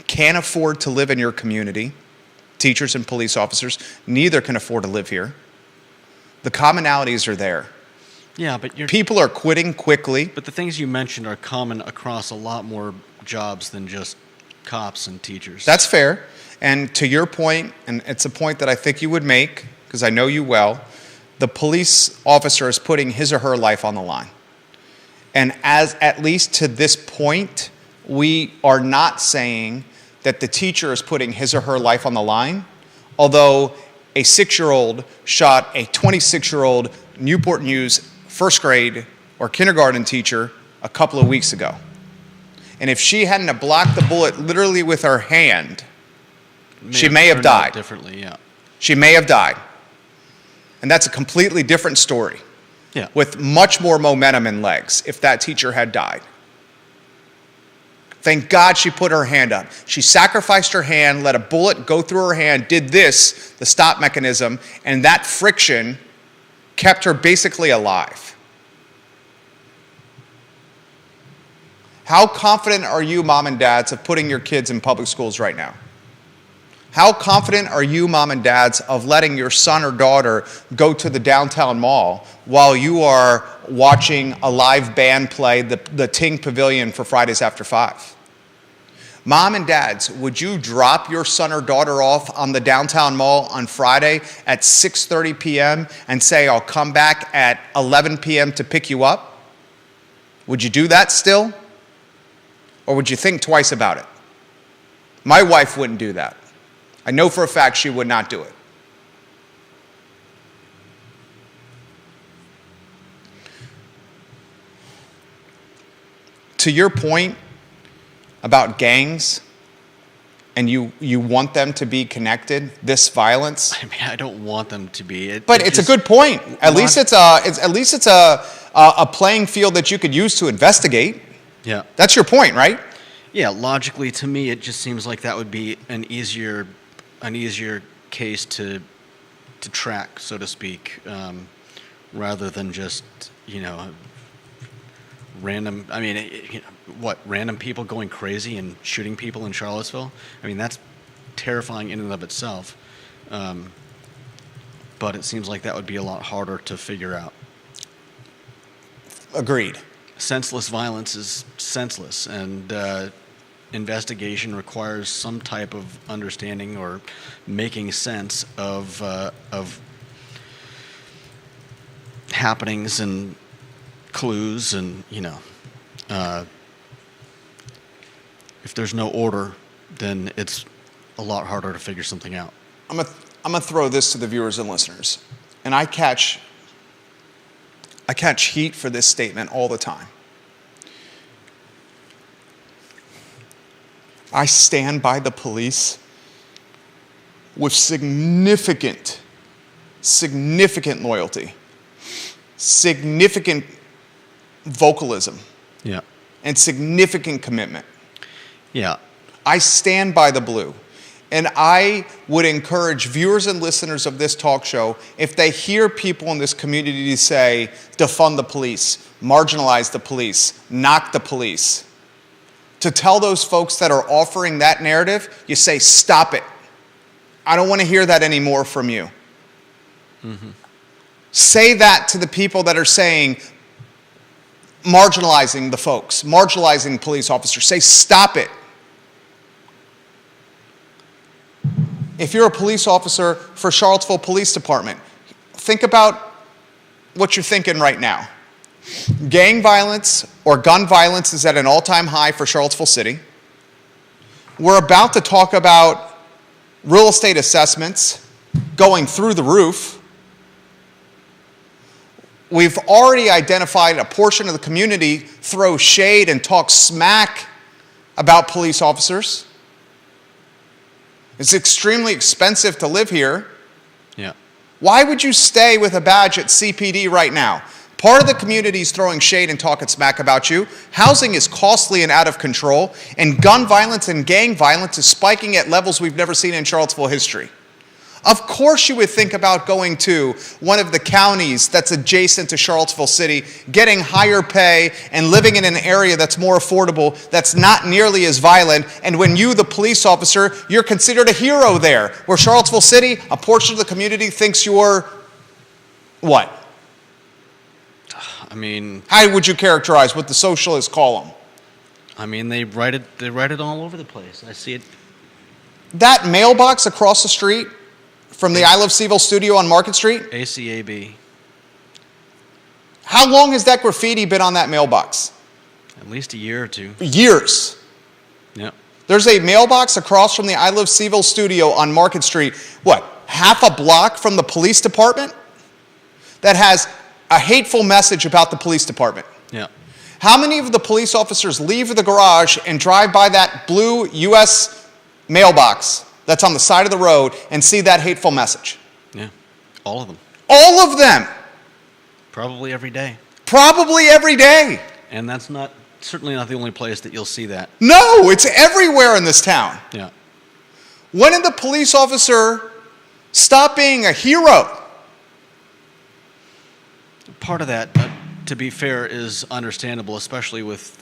Can't afford to live in your community. Teachers and police officers, neither can afford to live here. The commonalities are there. Yeah, but people are quitting quickly. But the things you mentioned are common across a lot more jobs than just cops and teachers. That's fair. And to your point, and it's a point that I think you would make, because I know you well, the police officer is putting his or her life on the line. And as at least to this point, we are not saying that the teacher is putting his or her life on the line, although a 6-year-old shot a 26-year-old Newport News first grade or kindergarten teacher a couple of weeks ago. And if she hadn't have blocked the bullet literally with her hand, she may have died. Differently, yeah. She may have died. And that's a completely different story. Yeah. With much more momentum and legs if that teacher had died. Thank God she put her hand up. She sacrificed her hand, let a bullet go through her hand, did this, the stop mechanism, and that friction kept her basically alive. How confident are you, mom and dads, of putting your kids in public schools right now? How confident are you, mom and dads, of letting your son or daughter go to the downtown mall while you are watching a live band play the Ting Pavilion for Fridays After 5? Mom and dads, would you drop your son or daughter off on the downtown mall on Friday at 6:30 p.m. and say, I'll come back at 11 p.m. to pick you up? Would you do that still? Or would you think twice about it? My wife wouldn't do that. I know for a fact she would not do it. To your point about gangs, and you want them to be connected, this violence. I mean, I don't want them to be. But it's a good point. At least it's a playing field that you could use to investigate. Yeah. That's your point, right? Yeah, logically to me it just seems like that would be an easier case to track, so to speak, rather than just, random. I mean, random people going crazy and shooting people in Charlottesville? I mean, that's terrifying in and of itself. But it seems like that would be a lot harder to figure out. Agreed. Senseless violence is senseless, and investigation requires some type of understanding or making sense of happenings and clues, and if there's no order, then it's a lot harder to figure something out. I'm gonna throw this to the viewers and listeners, and I catch heat for this statement all the time. I stand by the police with significant loyalty, significant vocalism, and significant commitment. Yeah. I stand by the blue. And I would encourage viewers and listeners of this talk show, if they hear people in this community say, defund the police, marginalize the police, knock the police, to tell those folks that are offering that narrative, you say, stop it. I don't want to hear that anymore from you. Mm-hmm. Say that to the people that are saying, marginalizing the folks, marginalizing police officers. Say, stop it. If you're a police officer for Charlottesville Police Department, think about what you're thinking right now. Gang violence or gun violence is at an all-time high for Charlottesville City. We're about to talk about real estate assessments going through the roof. We've already identified a portion of the community throw shade and talk smack about police officers. It's extremely expensive to live here. Yeah. Why would you stay with a badge at CPD right now? Part of the community is throwing shade and talking smack about you. Housing is costly and out of control. And gun violence and gang violence is spiking at levels we've never seen in Charlottesville history. Of course you would think about going to one of the counties that's adjacent to Charlottesville City, getting higher pay and living in an area that's more affordable, that's not nearly as violent, and when you, the police officer, you're considered a hero there. Where Charlottesville City, a portion of the community thinks you're what? I mean, how would you characterize what the socialists call them? I mean, they write it all over the place. I see it. That mailbox across the street from the I Love Seville studio on Market Street? ACAB. How long has that graffiti been on that mailbox? At least a year or two. Years. Yep. There's a mailbox across from the I Love Seville studio on Market Street, what, half a block from the police department? That has a hateful message about the police department. Yeah. How many of the police officers leave the garage and drive by that blue U.S. mailbox that's on the side of the road and see that hateful message? Yeah. All of them. All of them. Probably every day. Probably every day. And that's certainly not the only place that you'll see that. No, it's everywhere in this town. Yeah. When did the police officer stop being a hero? Part of that, to be fair, is understandable, especially with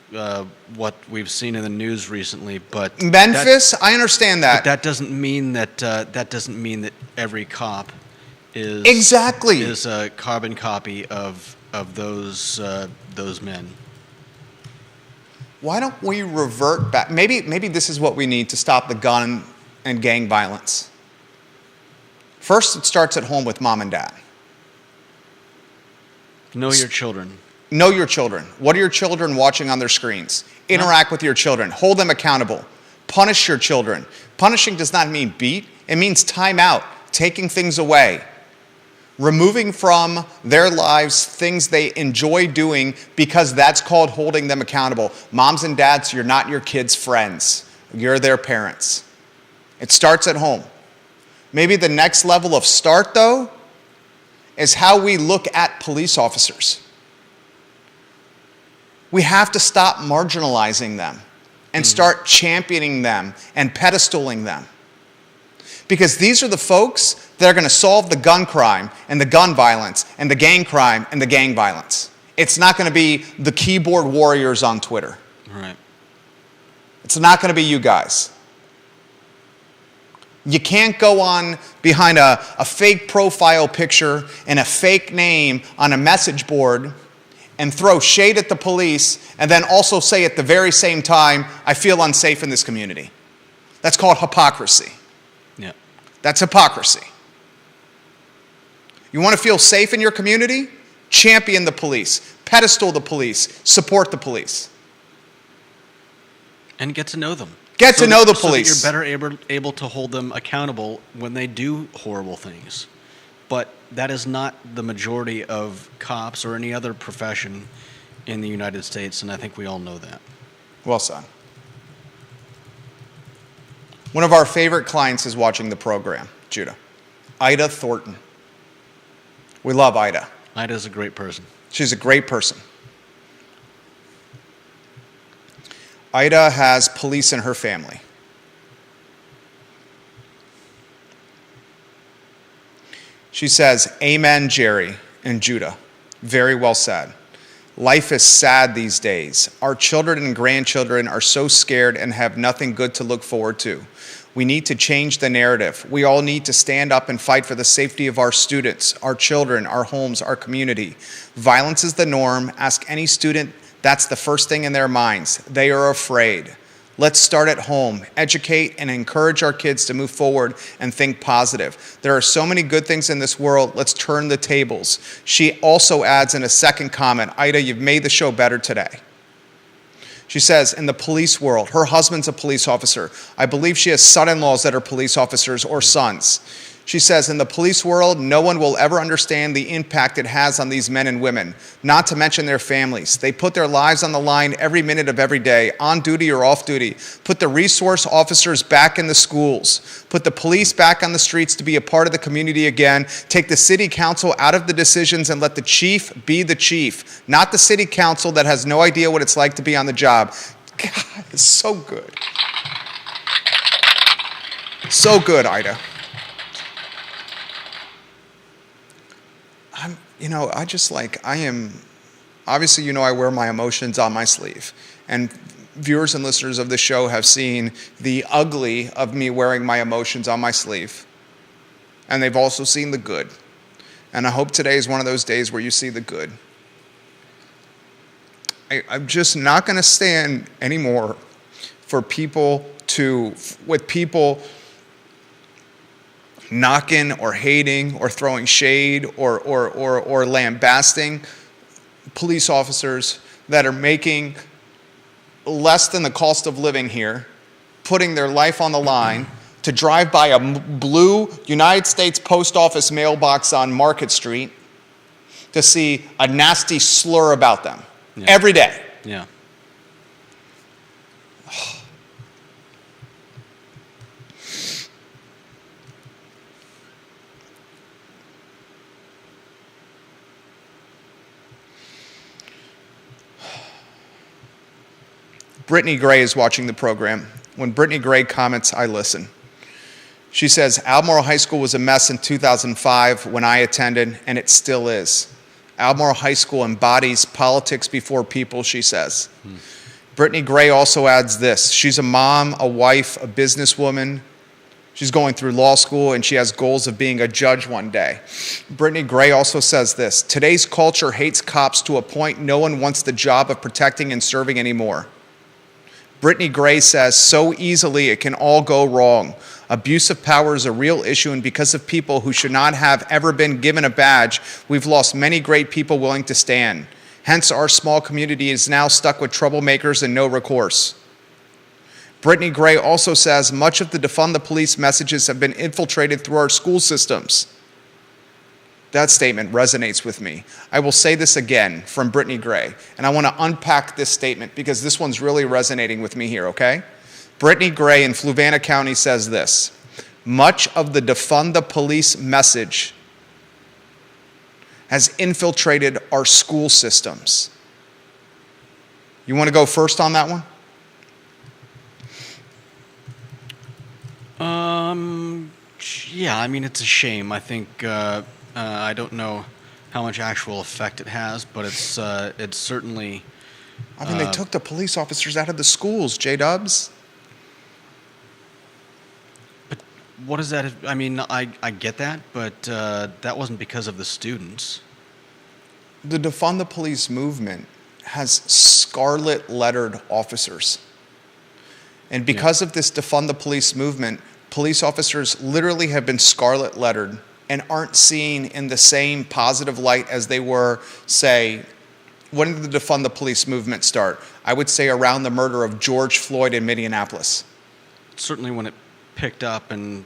what we've seen in the news recently. But Memphis, I understand that. But that doesn't mean that every cop is exactly is a carbon copy of those men. Why don't we revert back? Maybe this is what we need to stop the gun and gang violence. First, it starts at home with mom and dad. Know your children. Know your children. What are your children watching on their screens? Interact with your children. Hold them accountable. Punish your children. Punishing does not mean beat. It means time out, taking things away, removing from their lives things they enjoy doing, because that's called holding them accountable. Moms and dads, you're not your kids' friends. You're their parents. It starts at home. Maybe the next level of start, though, is how we look at police officers. We have to stop marginalizing them and start championing them and pedestaling them. Because these are the folks that are going to solve the gun crime and the gun violence and the gang crime and the gang violence. It's not going to be the keyboard warriors on Twitter. Right. It's not going to be you guys. You can't go on behind a fake profile picture and a fake name on a message board and throw shade at the police and then also say at the very same time, I feel unsafe in this community. That's called hypocrisy. Yeah. That's hypocrisy. You want to feel safe in your community? Champion the police, pedestal the police, support the police. And get to know them. Get to know the police. So that you're better able to hold them accountable when they do horrible things. But that is not the majority of cops or any other profession in the United States, and I think we all know that. Well said. One of our favorite clients is watching the program, Judah. Ida Thornton. We love Ida. Ida's a great person. She's a great person. Ida has police in her family. She says, Amen, Jerry and Judah. Very well said. Life is sad these days. Our children and grandchildren are so scared and have nothing good to look forward to. We need to change the narrative. We all need to stand up and fight for the safety of our students, our children, our homes, our community. Violence is the norm. Ask any student, that's the first thing in their minds. They are afraid. Let's start at home, educate and encourage our kids to move forward and think positive. There are so many good things in this world. Let's turn the tables. She also adds in a second comment, Ida, you've made the show better today. She says, in the police world, her husband's a police officer. I believe she has son-in-laws that are police officers or sons. She says, in the police world, no one will ever understand the impact it has on these men and women, not to mention their families. They put their lives on the line every minute of every day, on duty or off duty. Put the resource officers back in the schools. Put the police back on the streets to be a part of the community again. Take the city council out of the decisions and let the chief be the chief, not the city council that has no idea what it's like to be on the job. God, it's so good. So good, Ida. Obviously, I wear my emotions on my sleeve. And viewers and listeners of the show have seen the ugly of me wearing my emotions on my sleeve. And they've also seen the good. And I hope today is one of those days where you see the good. I'm just not going to stand anymore for people knocking or hating or throwing shade or lambasting police officers that are making less than the cost of living here, putting their life on the line to drive by a blue United States Post Office mailbox on Market Street to see a nasty slur about them every day. Yeah. Brittany Gray is watching the program. When Brittany Gray comments, I listen. She says, Albemarle High School was a mess in 2005 when I attended, and it still is. Albemarle High School embodies politics before people, she says. Brittany Gray also adds this. She's a mom, a wife, a businesswoman. She's going through law school, and she has goals of being a judge one day. Brittany Gray also says this. Today's culture hates cops to a point no one wants the job of protecting and serving anymore. Brittany Gray says, so easily it can all go wrong. Abuse of power is a real issue, and because of people who should not have ever been given a badge, we've lost many great people willing to stand. Hence, our small community is now stuck with troublemakers and no recourse. Brittany Gray also says, much of the defund the police messages have been infiltrated through our school systems. That statement resonates with me. I will say this again from Brittany Gray, and I want to unpack this statement because this one's really resonating with me here, okay? Brittany Gray in Fluvanna County says this, much of the defund the police message has infiltrated our school systems. You want to go first on that one? Yeah, I mean, it's a shame. I think, I don't know how much actual effect it has, but it's certainly... I mean, they took the police officers out of the schools, J-Dubs. But what does that... I mean, I get that, but that wasn't because of the students. The defund the police movement has scarlet-lettered officers. And because of this defund the police movement, police officers literally have been scarlet-lettered and aren't seen in the same positive light as they were, say, when did the defund the police movement start? I would say around the murder of George Floyd in Minneapolis. Certainly when it picked up and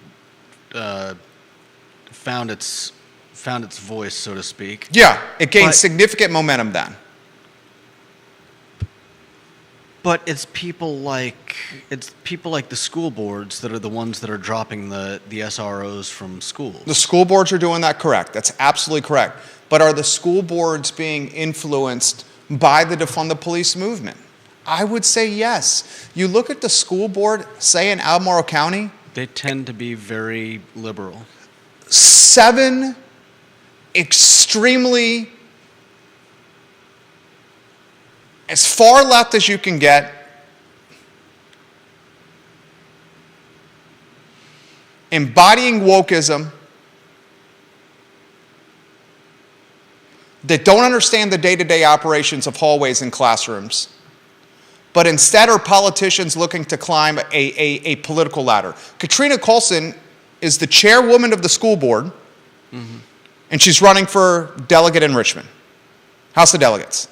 found its voice, so to speak. Yeah, it gained significant momentum then. But it's people like the school boards that are the ones that are dropping the SROs from schools. The school boards are doing that correct. That's absolutely correct. But are the school boards being influenced by the defund the police movement? I would say yes. You look at the school board, say in Albemarle County. They tend to be very liberal. 7 extremely as far left as you can get, embodying wokeism, that don't understand the day-to-day operations of hallways and classrooms, but instead are politicians looking to climb a political ladder. Katrina Coulson is the chairwoman of the school board, and she's running for delegate in Richmond, House of Delegates.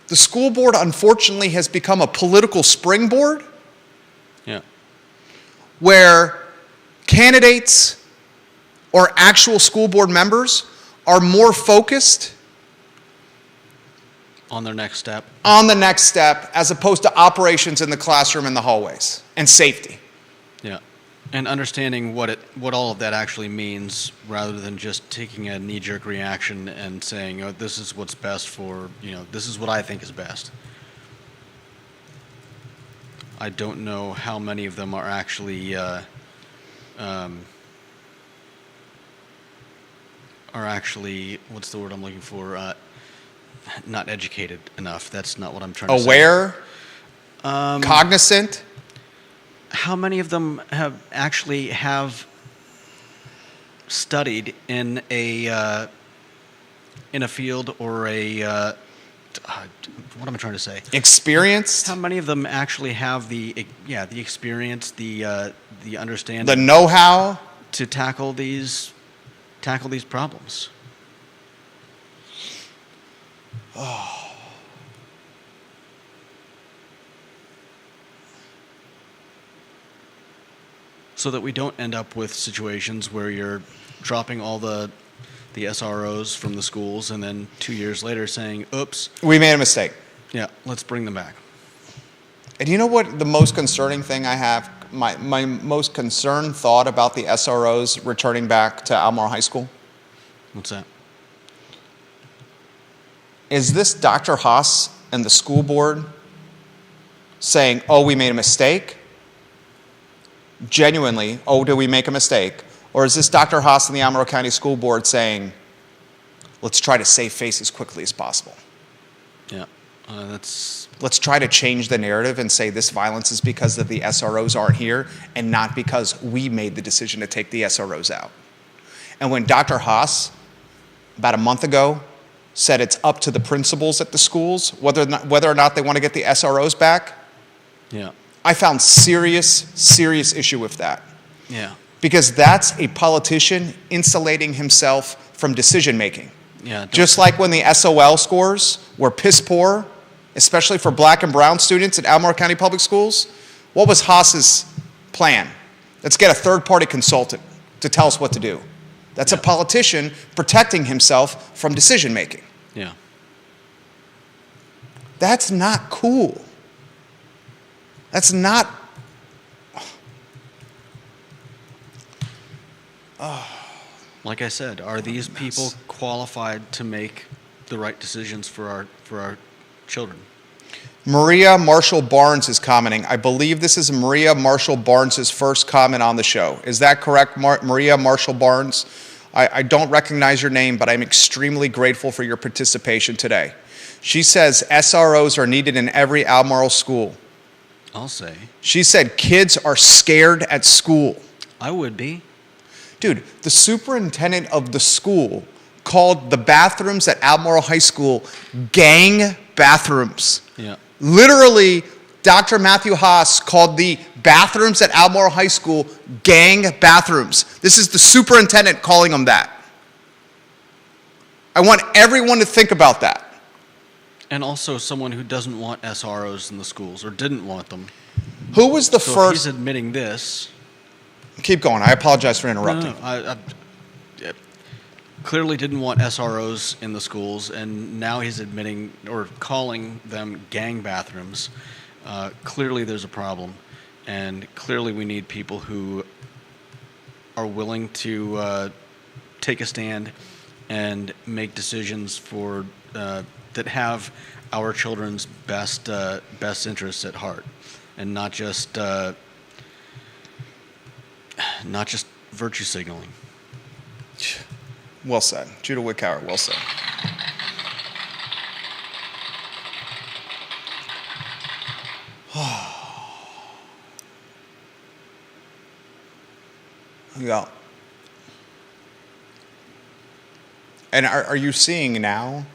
The school board, unfortunately, has become a political springboard Yeah. where candidates or actual school board members are more focused On their next step. on the next step as opposed to operations in the classroom and the hallways and safety. Yeah. And understanding what all of that actually means, rather than just taking a knee-jerk reaction and saying, "Oh, this is what's best for, this is what I think is best." I don't know how many of them are actually what's the word I'm looking for? Not educated enough. That's not what I'm trying to say. Aware, cognizant. How many of them have studied in a field or what am I trying to say? Experienced, How many of them actually have the experience, the understanding, the know-how. to tackle these problems? So that we don't end up with situations where you're dropping all the SROs from the schools and then 2 years later saying, "Oops, We made a mistake. yeah, let's bring them back." And you know what the most concerning thing I have, my most concerned thought about the SROs returning back to Albemarle High School? What's that? Is this Dr. Haas and the school board saying, "Oh, we made a mistake"? Genuinely, "Oh, did we make a mistake?" Or is this Dr. Haas and the Albemarle County School Board saying, "Let's try to save face as quickly as possible. Yeah, that's Let's try to change the narrative and say this violence is because of the SROs aren't here and not because we made the decision to take the SROs out." And when Dr. Haas, about a month ago, said it's up to the principals at the schools whether or not they want to get the SROs back, yeah, I found serious issue with that. yeah, Because that's a politician insulating himself from decision making. yeah. Just like when the SOL scores were piss poor, especially for black and brown students at Albemarle County Public Schools, what was Haas's plan? Let's get a third-party consultant to tell us what to do. That's a politician protecting himself from decision making. Yeah. That's not cool. That's not... Like I said, are these people qualified to make the right decisions for our children? Maria Marshall Barnes is commenting. I believe this is Maria Marshall Barnes' first comment on the show. Is that correct, Maria Marshall Barnes? I don't recognize your name, but I'm extremely grateful for your participation today. She says SROs are needed in every Albemarle school. I'll say. She said kids are scared at school. I would be. Dude, the superintendent of the school called the bathrooms at Albemarle High School gang bathrooms. Yeah. Literally, Dr. Matthew Haas called the bathrooms at Albemarle High School gang bathrooms. This is the superintendent calling them that. I want everyone to think about that. And also someone who doesn't want SROs in the schools or didn't want them. Who was the So if first... he's admitting this. Keep going. I apologize for interrupting. No, I clearly didn't want SROs in the schools, and now he's admitting or calling them gang bathrooms. Clearly there's a problem, and clearly we need people who are willing to take a stand and make decisions for that have our children's best interests at heart, and not just virtue signaling. Well said. Judah Wickower, well said. Yeah. And are you seeing now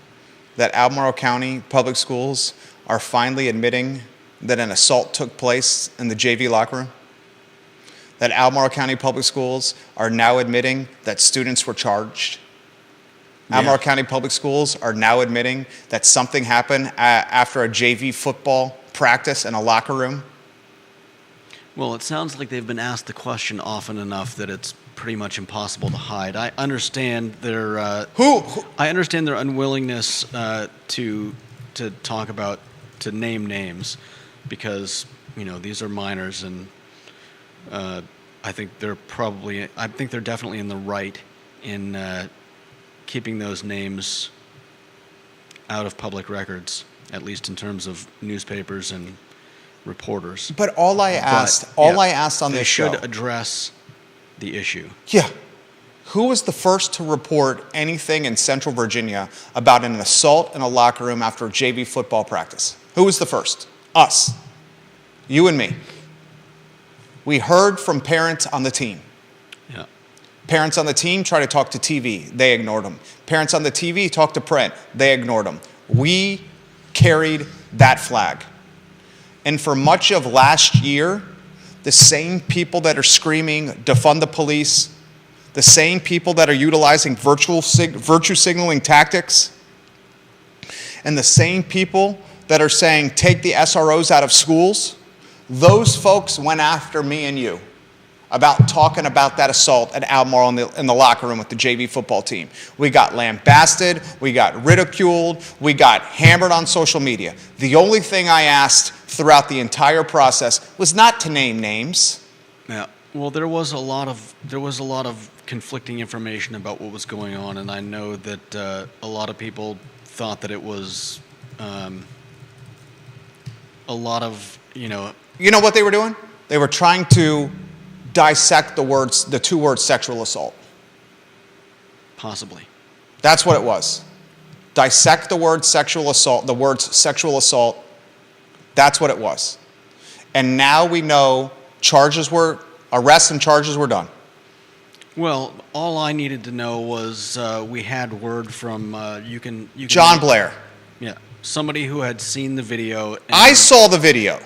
that Albemarle County Public Schools are finally admitting that an assault took place in the JV locker room? That Albemarle County Public Schools are now admitting that students were charged? Yeah. Albemarle County Public Schools are now admitting that something happened after a JV football practice in a locker room? Well, it sounds like they've been asked the question often enough that it's pretty much impossible to hide. I understand their I understand their unwillingness to talk about, to name names, because these are minors, and I think they're definitely in the right in keeping those names out of public records, at least in terms of newspapers and reporters. But all I asked on they this show, should address the issue. yeah, who was the first to report anything in Central Virginia about an assault in a locker room after a JV football practice? Who was the first? Us. You and me. We heard from parents on the team. Yeah. Parents on the team tried to talk to TV. They ignored them. Parents on the TV talked to print. They ignored them. We carried that flag. And for much of last year, the same people that are screaming, defund the police, the same people that are utilizing virtue signaling tactics, and the same people that are saying, take the SROs out of schools, those folks went after me and you about talking about that assault at Albemarle in the locker room with the JV football team. We got lambasted, we got ridiculed, we got hammered on social media. The only thing I asked throughout the entire process was not to name names. Yeah. Well, there was a lot of conflicting information about what was going on, and I know that a lot of people thought that it was a lot of You know what they were doing? They were trying to dissect the two words sexual assault. Possibly. That's what it was. Dissect the word sexual assault, the words sexual assault. That's what it was. And now we know arrests and charges were done. Well, all I needed to know was we had word from John Blair. Yeah, somebody who had seen the video. I saw the video.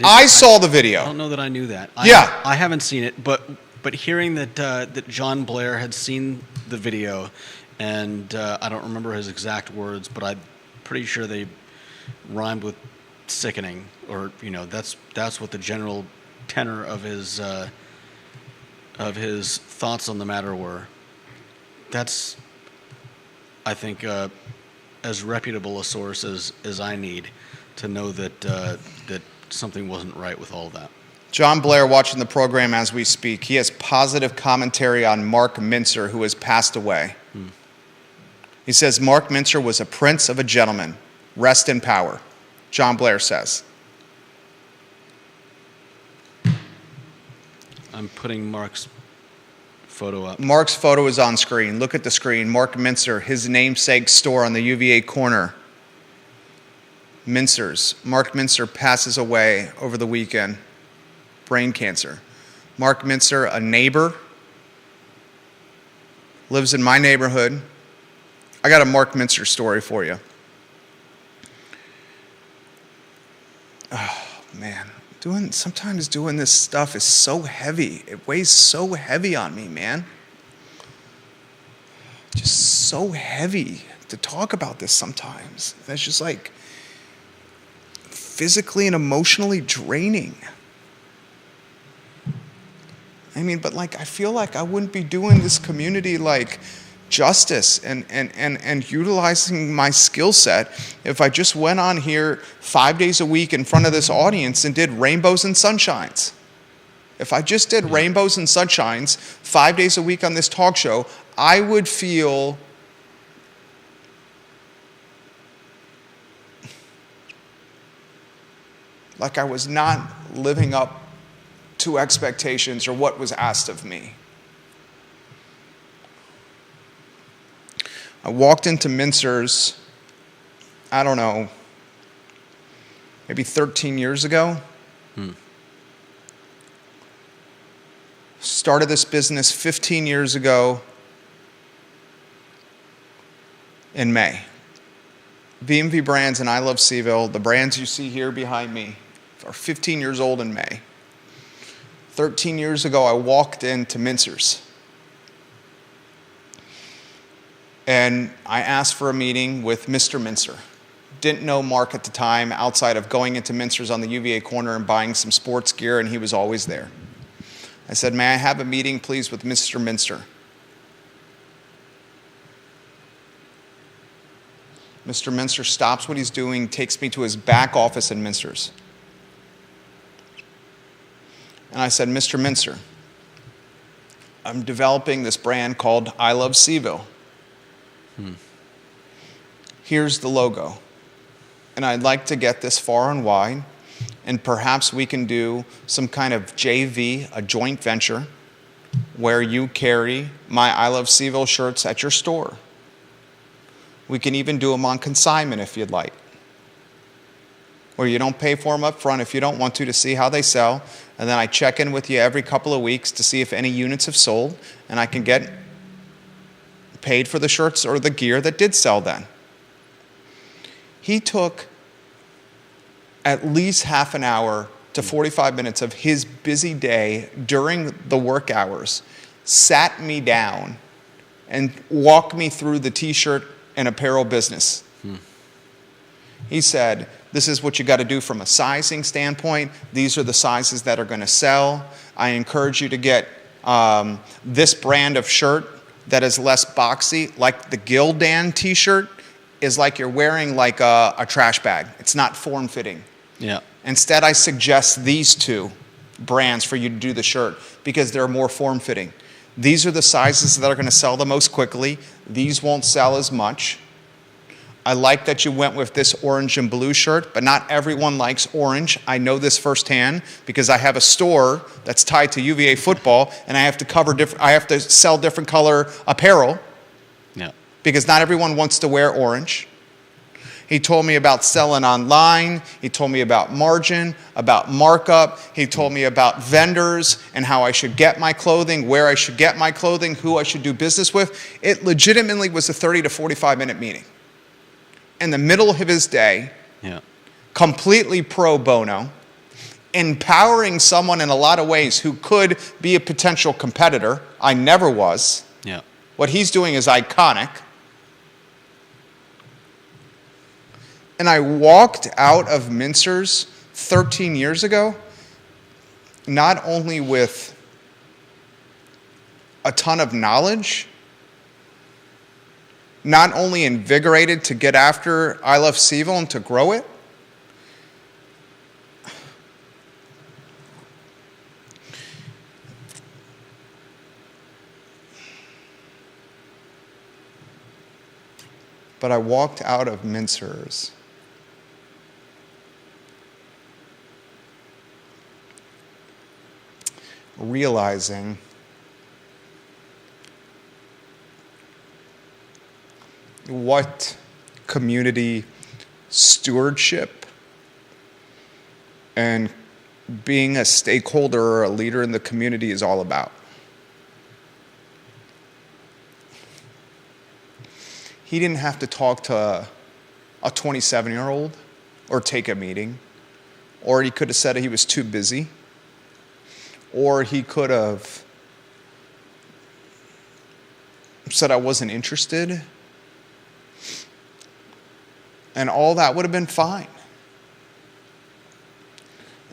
I saw the video. I don't know that I knew that. Yeah. I haven't seen it, but hearing that John Blair had seen the video, and I don't remember his exact words, but I'm pretty sure they rhymed with sickening, or that's what the general tenor of his thoughts on the matter were. That's, I think, as reputable a source as I need to know that that something wasn't right with all of that. John Blair watching the program as we speak. He has positive commentary on Mark Mincer, who has passed away. He says, Mark Mincer was a prince of a gentleman. Rest in power. John Blair says. I'm putting Mark's photo up. Mark's photo is on screen. Look at the screen. Mark Mincer, his namesake store on the UVA corner. Mincer's. Mark Mincer passes away over the weekend. Brain cancer. Mark Mincer, a neighbor, lives in my neighborhood. I got a Mark Mincer story for you. Oh, man. Sometimes doing this stuff is so heavy. It weighs so heavy on me, man. Just so heavy to talk about this sometimes. It's just like physically and emotionally draining. I mean, but like, I feel like I wouldn't be doing this community like justice and utilizing my skill set if I just went on here 5 days a week in front of this audience and did rainbows and sunshines. If I just did rainbows and sunshines 5 days a week on this talk show, I would feel like I was not living up to expectations or what was asked of me. I walked into Mincer's, I don't know, maybe 13 years ago. Started this business 15 years ago in May. VMV Brands and I Love CVille, the brands you see here behind me, are 15 years old in May. 13 years ago, I walked into Mincer's. And I asked for a meeting with Mr. Mincer. Didn't know Mark at the time outside of going into Mincer's on the UVA corner and buying some sports gear, and he was always there. I said, may I have a meeting, please, with Mr. Mincer? Mr. Mincer stops what he's doing, takes me to his back office in Mincer's. And I said, Mr. Mincer, I'm developing this brand called I Love CVille. Here's the logo. And I'd like to get this far and wide, and perhaps we can do some kind of JV, a joint venture, where you carry my I Love CVille shirts at your store. We can even do them on consignment if you'd like, where you don't pay for them up front if you don't want to see how they sell, and then I check in with you every couple of weeks to see if any units have sold, and I can get paid for the shirts or the gear that did sell then. He took at least half an hour to 45 minutes of his busy day during the work hours, sat me down, and walked me through the t-shirt and apparel business. He said, this is what you got to do from a sizing standpoint. These are the sizes that are going to sell. I encourage you to get this brand of shirt that is less boxy, like the Gildan t-shirt is like you're wearing like a trash bag. It's not form-fitting. Yeah. Instead, I suggest these two brands for you to do the shirt because they're more form-fitting. These are the sizes that are going to sell the most quickly. These won't sell as much. I like that you went with this orange and blue shirt, but not everyone likes orange. I know this firsthand because I have a store that's tied to UVA football, and I have to sell different color apparel. Yeah. Because not everyone wants to wear orange. He told me about selling online. He told me about margin, about markup. He told me about vendors and how I should get my clothing, where I should get my clothing, who I should do business with. It legitimately was a 30 to 45-minute meeting. In the middle of his day, completely pro bono, empowering someone in a lot of ways who could be a potential competitor. I never was. Yeah. What he's doing is iconic. And I walked out of Mincer's 13 years ago, not only with a ton of knowledge, not only invigorated to get after I Love CVille and to grow it, but I walked out of Mincer's realizing what community stewardship and being a stakeholder or a leader in the community is all about. He didn't have to talk to a 27-year-old or take a meeting, or he could have said he was too busy, or he could have said I wasn't interested, and all that would have been fine.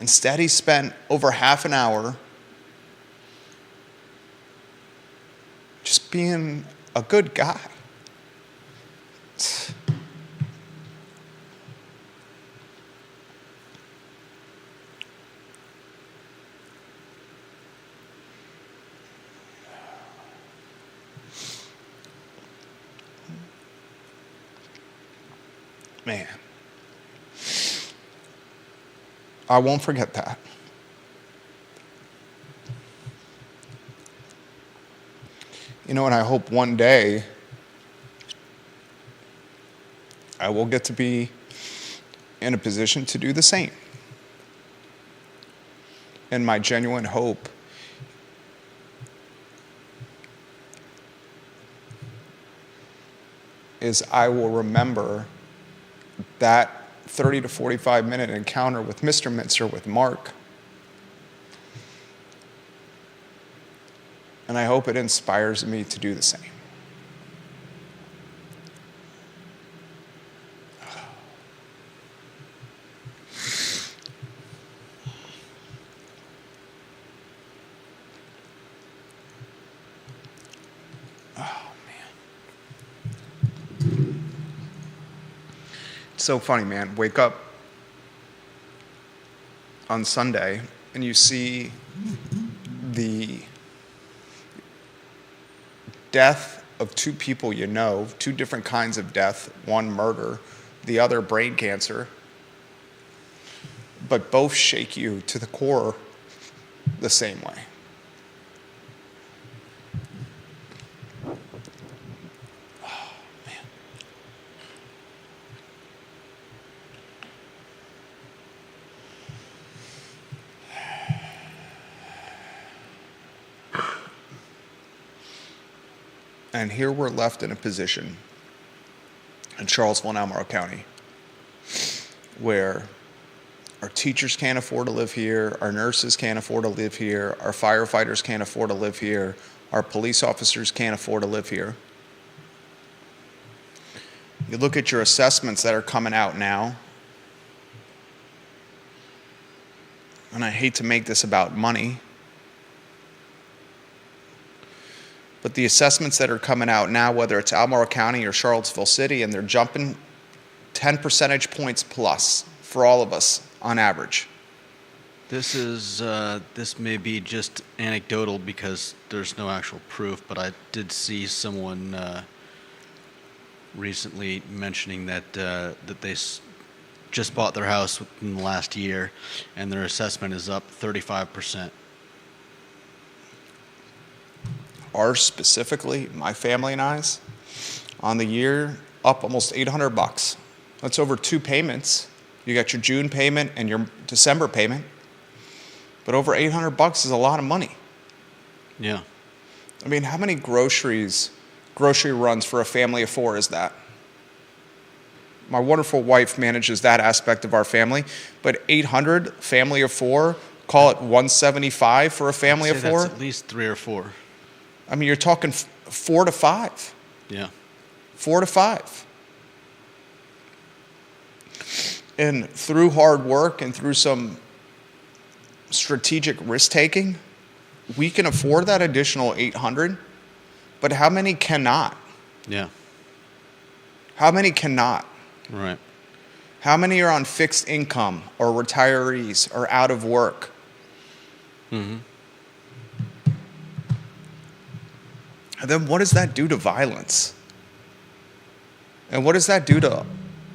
Instead, he spent over half an hour just being a good guy. Man, I won't forget that. You know, and I hope one day I will get to be in a position to do the same. And my genuine hope is I will remember that 30 to 45 minute encounter with Mr. Mintzer, with Mark. And I hope it inspires me to do the same. So funny, man. Wake up on Sunday and you see the death of two people you know, two different kinds of death, one murder, the other brain cancer, but both shake you to the core the same way. And here we're left in a position in Charlottesville and Albemarle County where our teachers can't afford to live here, our nurses can't afford to live here, our firefighters can't afford to live here, our police officers can't afford to live here. You look at your assessments that are coming out now, and I hate to make this about money, but the assessments that are coming out now, whether it's Albemarle County or Charlottesville City, and they're jumping 10 percentage points plus for all of us on average. This may be just anecdotal because there's no actual proof, but I did see someone recently mentioning that they just bought their house within the last year, and their assessment is up 35%. Ours specifically, my family and I's, on the year, up almost $800. That's over 2 payments. You got your June payment and your December payment. But over $800 is a lot of money. Yeah. I mean, how many grocery runs for a family of 4 is that? My wonderful wife manages that aspect of our family, but 800, family of 4, call it 175 for a family of 4. That's at least 3 or 4. I mean, you're talking 4 to 5. Yeah. 4 to 5. And through hard work and through some strategic risk taking, we can afford that additional 800. But how many cannot? Yeah. How many cannot? Right. How many are on fixed income or retirees or out of work? Mm-hmm. And then what does that do to violence? And what does that do to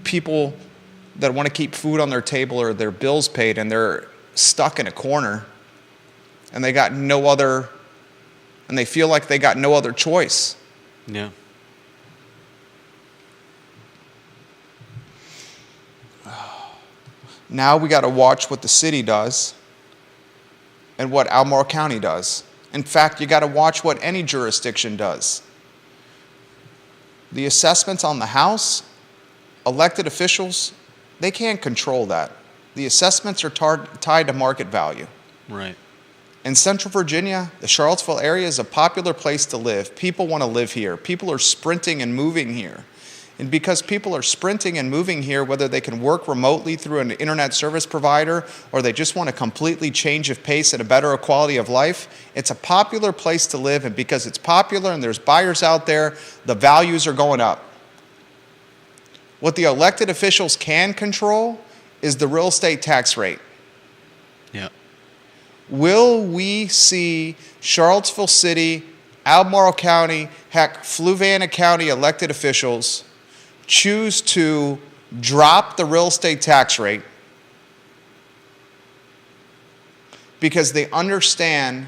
people that want to keep food on their table or their bills paid, and they're stuck in a corner and they got no other, and they feel like they got no other choice? Yeah. Now we got to watch what the city does and what Albemarle County does. In fact, you got to watch what any jurisdiction does. The assessments on the House, elected officials, they can't control that. The assessments are tied to market value. Right. In Central Virginia, the Charlottesville area is a popular place to live. People want to live here. People are sprinting and moving here. And because people are sprinting and moving here, whether they can work remotely through an internet service provider or they just want a completely change of pace and a better quality of life, it's a popular place to live. And because it's popular and there's buyers out there, the values are going up. What the elected officials can control is the real estate tax rate. Yeah. Will we see Charlottesville City, Albemarle County, heck, Fluvanna County elected officials choose to drop the real estate tax rate because they understand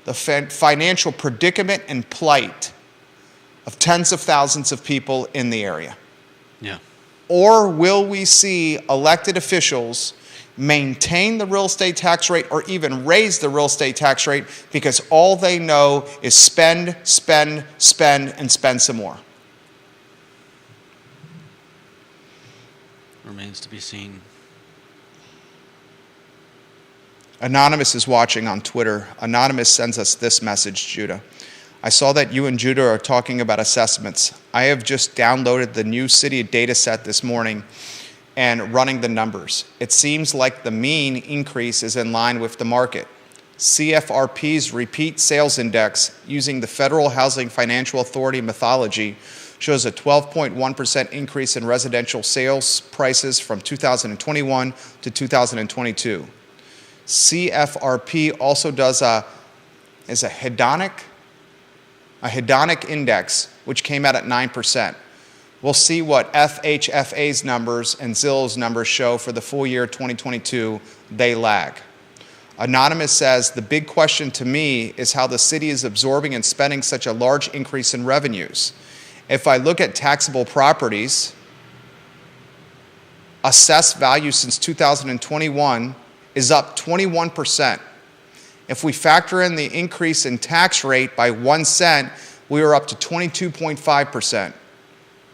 the financial predicament and plight of tens of thousands of people in the area? Yeah. Or will we see elected officials maintain the real estate tax rate or even raise the real estate tax rate because all they know is spend, spend, spend, and spend some more? Remains to be seen. Anonymous is watching on Twitter. Anonymous sends us this message, Judah. I saw that you and Judah are talking about assessments. I have just downloaded the new city data set this morning and running the numbers. It seems like the mean increase is in line with the market. CFRP's repeat sales index using the Federal Housing Financial Authority methodology shows a 12.1% increase in residential sales prices from 2021 to 2022. CFRP also does a hedonic index, which came out at 9%. We'll see what FHFA's numbers and Zillow's numbers show for the full year 2022. They lag. Anonymous says, the big question to me is how the city is absorbing and spending such a large increase in revenues. If I look at taxable properties, assessed value since 2021 is up 21%. If we factor in the increase in tax rate by 1 cent, we are up to 22.5%.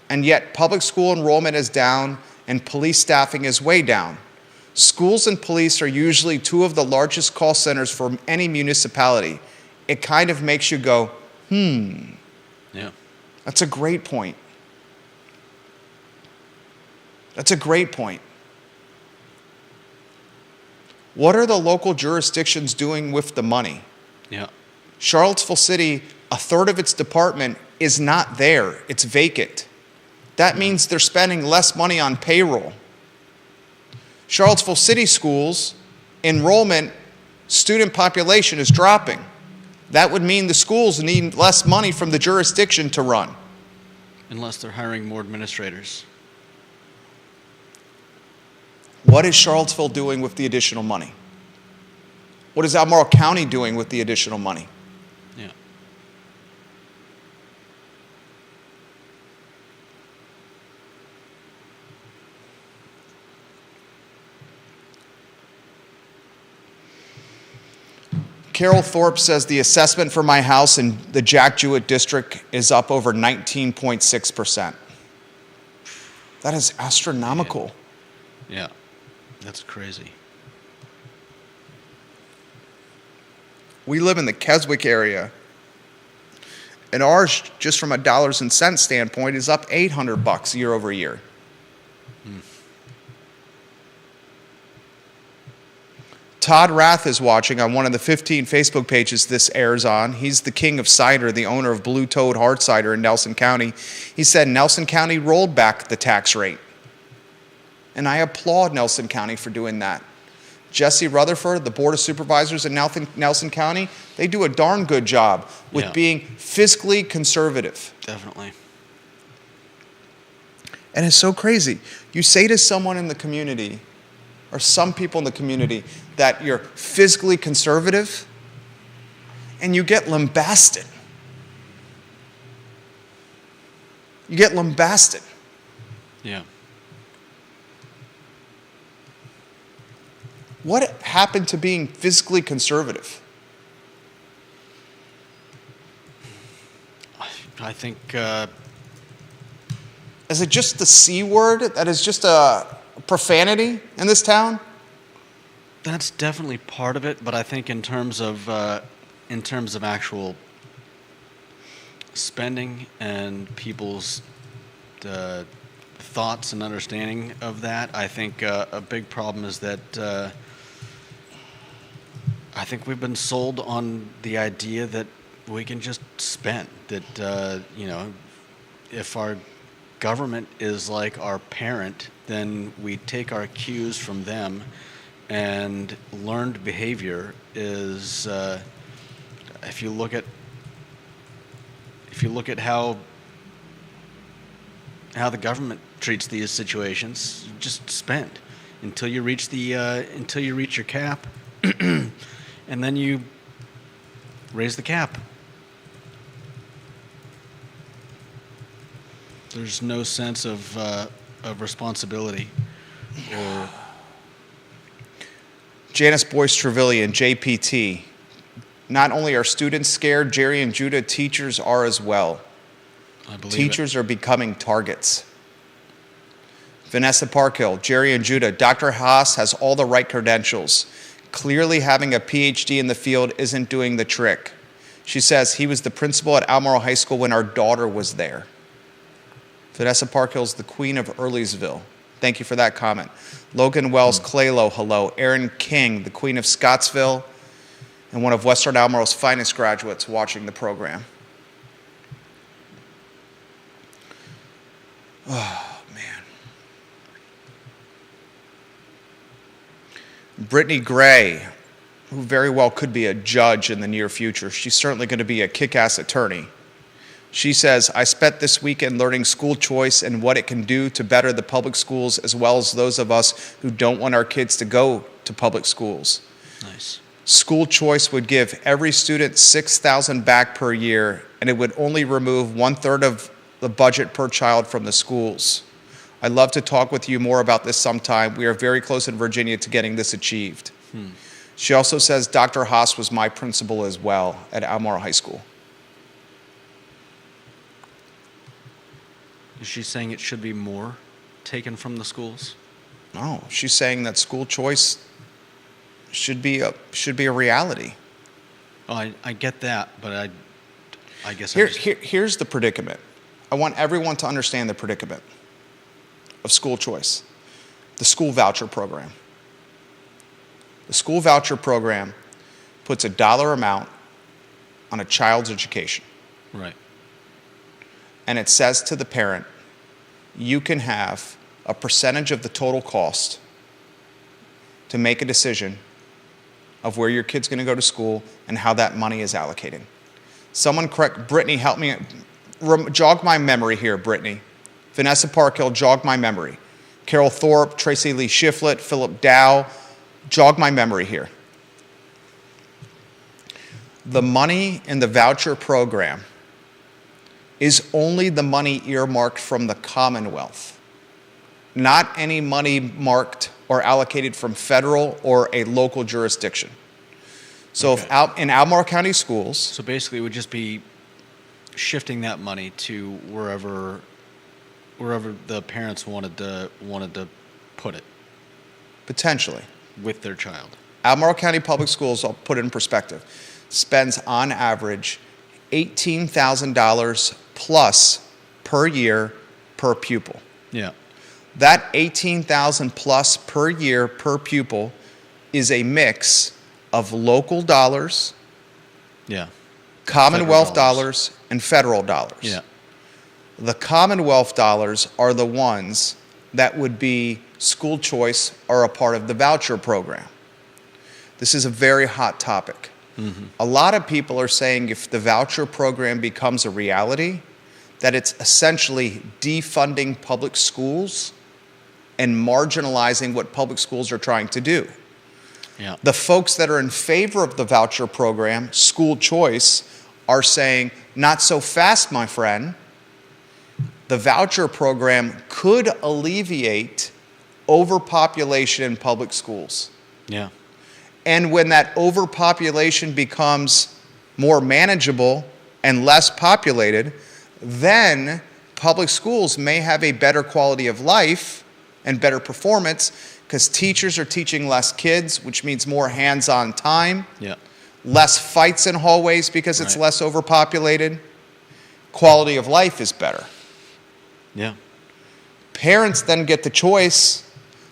And yet public school enrollment is down and police staffing is way down. Schools and police are usually two of the largest call centers for any municipality. It kind of makes you go, Yeah. That's a great point. That's a great point. What are the local jurisdictions doing with the money? Yeah. Charlottesville City, a third of its department is not there. It's vacant. That means they're spending less money on payroll. Charlottesville City schools, enrollment, student population is dropping. That would mean the schools need less money from the jurisdiction to run. Unless they're hiring more administrators. What is Charlottesville doing with the additional money? What is Albemarle County doing with the additional money? Yeah. Carol Thorpe says the assessment for my house in the Jack Jewett district is up over 19.6%. That is astronomical. Yeah. That's crazy. We live in the Keswick area, and ours, just from a dollars and cents standpoint, is up $800 year over year. Todd Rath is watching on one of the 15 Facebook pages this airs on. He's the king of cider, the owner of Blue Toad Hard Cider in Nelson County. He said Nelson County rolled back the tax rate. And I applaud Nelson County for doing that. Jesse Rutherford, the Board of Supervisors in Nelson County, they do a darn good job with being fiscally conservative. Definitely. And it's so crazy. You say to someone in the community, or some people in the community, that you're fiscally conservative, and you get lambasted. You get lambasted. Yeah. What happened to being fiscally conservative? I think Is it just the C word that is just a profanity in this town? that's definitely part of it, but I think in terms of actual spending and people's thoughts and understanding of that, I think a big problem is that I think we've been sold on the idea that we can just spend. That if our government is like our parent, then we take our cues from them, and learned behavior is if you look at how the government treats these situations, just spend until you reach your cap, and then you raise the cap. There's no sense of of responsibility. Or Janice Boyce Trevelyan, JPT. Not only are students scared, Jerry and Judah, teachers are as well. I believe Teachers are becoming targets. Vanessa Parkhill, Jerry and Judah, Dr. Haas has all the right credentials. Clearly having a PhD in the field isn't doing the trick. She says he was the principal at Albemarle High School when our daughter was there. Vanessa Parkhill is the queen of Earlysville. Thank you for that comment. Logan Wells Claylo, hello. Erin King, the queen of Scottsville, and one of Western Albemarle's finest graduates watching the program. Oh, man. Brittany Gray, who very well could be a judge in the near future. She's certainly going to be a kick-ass attorney. She says, I spent this weekend learning school choice and what it can do to better the public schools as well as those of us who don't want our kids to go to public schools. Nice. School choice would give every student $6,000 back per year, and it would only remove 1/3 of the budget per child from the schools. I'd love to talk with you more about this sometime. We are very close in Virginia to getting this achieved. She also says Dr. Haas was my principal as well at Albemarle High School. Is she saying it should be more taken from the schools? No, she's saying that school choice should be a reality. Oh, I get that, but I guess Here's the predicament. I want everyone to understand the predicament of school choice. The school voucher program. The school voucher program puts a dollar amount on a child's education. Right. And it says to the parent, you can have a percentage of the total cost to make a decision of where your kid's going to go to school and how that money is allocated. Someone correct, Brittany, help me, jog my memory here, Brittany. Vanessa Parkhill, jog my memory. Carol Thorpe, Tracy Lee Shiflett, Philip Dow, jog my memory here. The money in the voucher program is only the money earmarked from the Commonwealth, not any money marked or allocated from federal or a local jurisdiction. So Okay. if in Albemarle County Schools, So basically, it would just be shifting that money to wherever the parents wanted to put it potentially, with their child. Albemarle County Public Schools, I'll put it in perspective, spends on average $18,000 plus per year per pupil. Yeah. That $18,000 plus per year per pupil is a mix of local dollars, Yeah. Commonwealth Federal dollars, and federal dollars. Yeah. The Commonwealth dollars are the ones that would be school choice or a part of the voucher program. This is a very hot topic. Mm-hmm. A lot of people are saying if the voucher program becomes a reality, that it's essentially defunding public schools and marginalizing what public schools are trying to do. Yeah. The folks that are in favor of the voucher program, school choice, are saying, not so fast, my friend. The voucher program could alleviate overpopulation in public schools. Yeah. And when that overpopulation becomes more manageable and less populated, then public schools may have a better quality of life and better performance because teachers are teaching less kids, which means more hands-on time, Yeah. less fights in hallways because it's Right. less overpopulated. Quality of life is better. Yeah. Parents then get the choice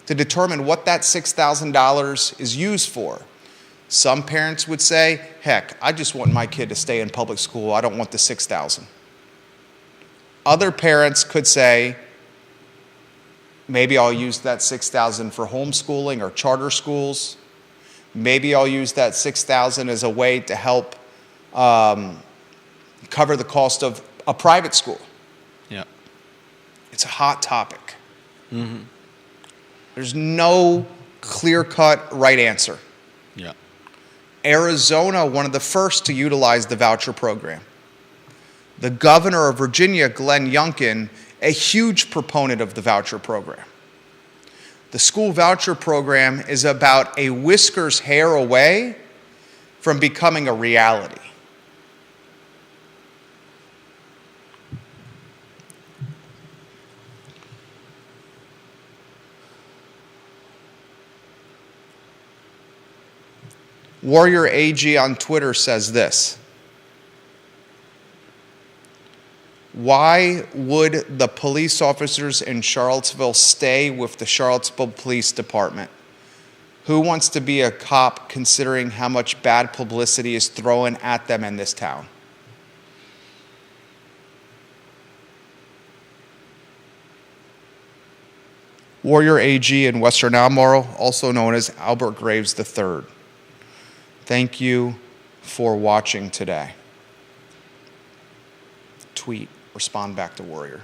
to determine what that $6,000 is used for. Some parents would say, heck, I just want my kid to stay in public school. I don't want the $6,000. Other parents could say, maybe I'll use that $6,000 for homeschooling or charter schools. Maybe I'll use that $6,000 as a way to help cover the cost of a private school. Yeah. It's a hot topic. Mm-hmm. There's no clear-cut right answer. Yeah. Arizona, one of the first to utilize the voucher program. The governor of Virginia, Glenn Youngkin, a huge proponent of the voucher program. The school voucher program is about a whiskers hair away from becoming a reality. Warrior AG on Twitter says this: why would the police officers in Charlottesville stay with the Charlottesville Police Department? Who wants to be a cop considering how much bad publicity is thrown at them in this town? Warrior AG in Western Albemarle, also known as Albert Graves III. Thank you for watching today. Tweet, respond back to Warrior.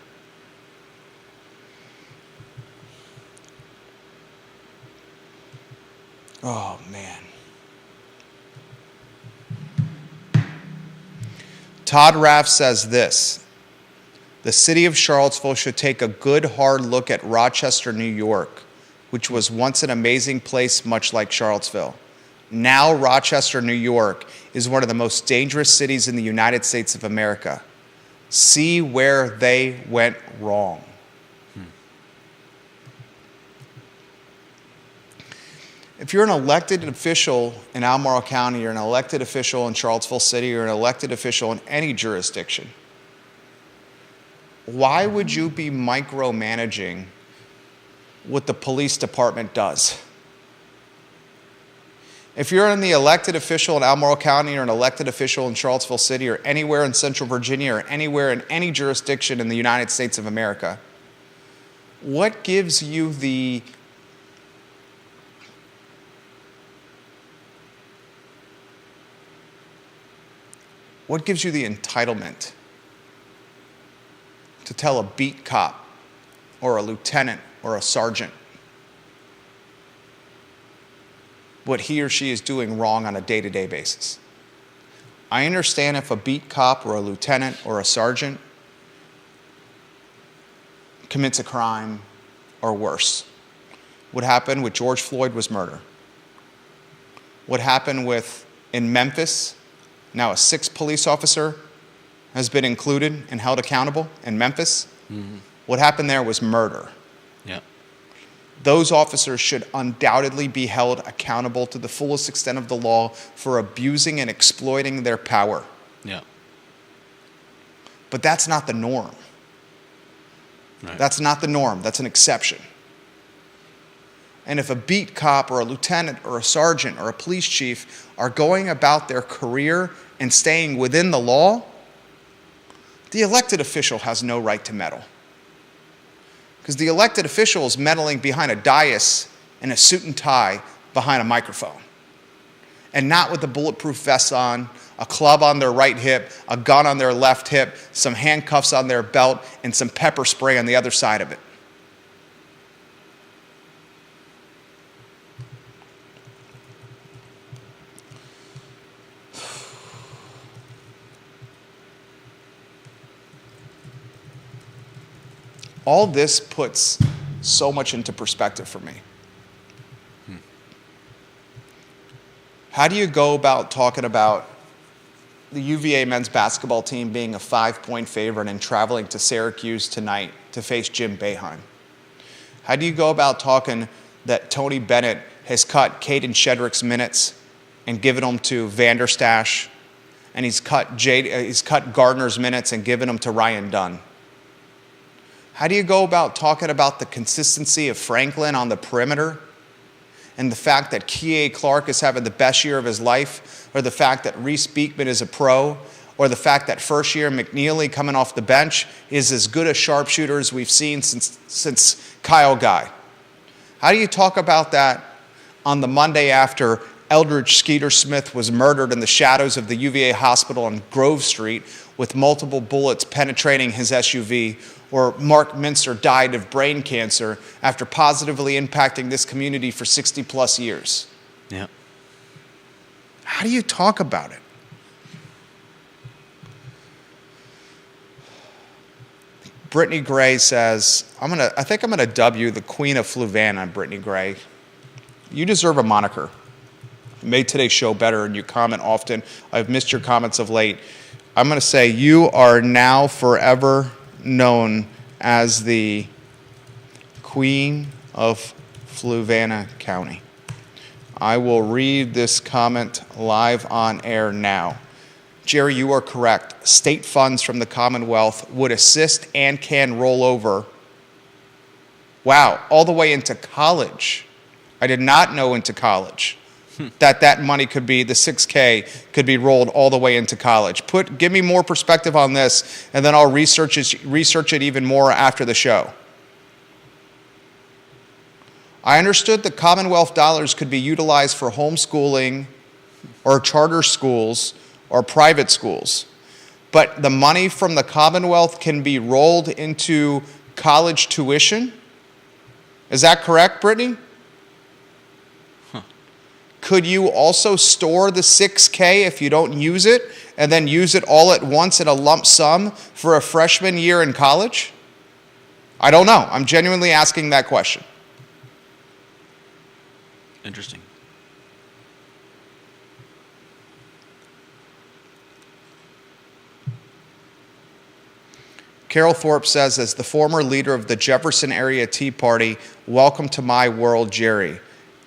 Oh, man. Todd Raff says this: the city of Charlottesville should take a good hard look at Rochester, New York, which was once an amazing place much like Charlottesville. Now Rochester, New York is one of the most dangerous cities in the United States of America. See where they went wrong. If you're an elected official in Albemarle County, you're an elected official in Charlottesville City, or an elected official in any jurisdiction, why would you be micromanaging what the police department does? If you're an elected official in Albemarle County, or an elected official in Charlottesville City, or anywhere in Central Virginia, or anywhere in any jurisdiction in the United States of America, what gives you the entitlement to tell a beat cop or a lieutenant or a sergeant what he or she is doing wrong on a day-to-day basis? I understand if a beat cop or a lieutenant or a sergeant commits a crime or worse. What happened with George Floyd was murder. What happened in Memphis, now a sixth police officer has been included and held accountable in Memphis. Mm-hmm. What happened there was murder. Yeah. Those officers should undoubtedly be held accountable to the fullest extent of the law for abusing and exploiting their power. Yeah. But that's not the norm. Right. That's not the norm. That's an exception. And if a beat cop or a lieutenant or a sergeant or a police chief are going about their career and staying within the law, the elected official has no right to meddle. Because the elected official is meddling behind a dais in a suit and tie behind a microphone. And not with a bulletproof vest on, a club on their right hip, a gun on their left hip, some handcuffs on their belt, and some pepper spray on the other side of it. All this puts so much into perspective for me. How do you go about talking about the UVA men's basketball team being a 5-point favorite and traveling to Syracuse tonight to face Jim Boeheim? How do you go about talking that Tony Bennett has cut Caden Shedrick's minutes and given them to Vanderstash, and he's cut Gardner's minutes and given them to Ryan Dunn? How do you go about talking about the consistency of Franklin on the perimeter, and the fact that Kie Clark is having the best year of his life, or the fact that Reese Beekman is a pro, or the fact that first-year McNeely coming off the bench is as good a sharpshooter as we've seen since Kyle Guy? How do you talk about that on the Monday after Eldridge Skeeter Smith was murdered in the shadows of the UVA hospital on Grove Street with multiple bullets penetrating his SUV, or Mark Minster died of brain cancer after positively impacting this community for 60-plus years? Yeah. How do you talk about it? Brittany Gray says, I think I'm gonna dub you the Queen of Fluvanna, Brittany Gray. You deserve a moniker. You made today's show better, and you comment often. I've missed your comments of late. I'm gonna say you are now forever known as the Queen of Fluvanna County. I will read this comment live on air now. Jerry, you are correct. State funds from the Commonwealth would assist and can roll over. Wow, all the way into college. I did not know into college that money could be, the 6K could be rolled all the way into college. Give me more perspective on this, and then I'll research it even more after the show. I understood the Commonwealth dollars could be utilized for homeschooling or charter schools or private schools. But the money from the Commonwealth can be rolled into college tuition? Is that correct, Brittany? Could you also store the 6K if you don't use it and then use it all at once in a lump sum for a freshman year in college? I don't know. I'm genuinely asking that question. Interesting. Carol Thorpe says, as the former leader of the Jefferson Area Tea Party, welcome to my world, Jerry.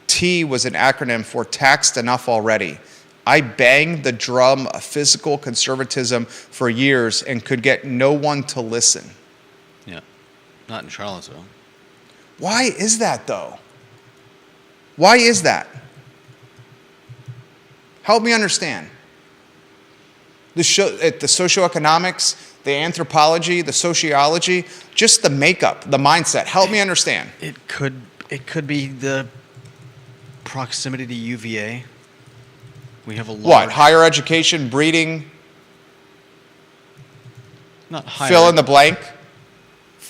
T was an acronym for taxed enough already. I banged the drum of fiscal conservatism for years and could get no one to listen. Yeah, not in Charlottesville. Why is that, though? Why is that? Help me understand. The socioeconomics, the anthropology, the sociology, just the makeup, the mindset. Help me understand. It could be the proximity to UVA. We have a lot. What? Higher education breeding? Not higher. Fill in the blank.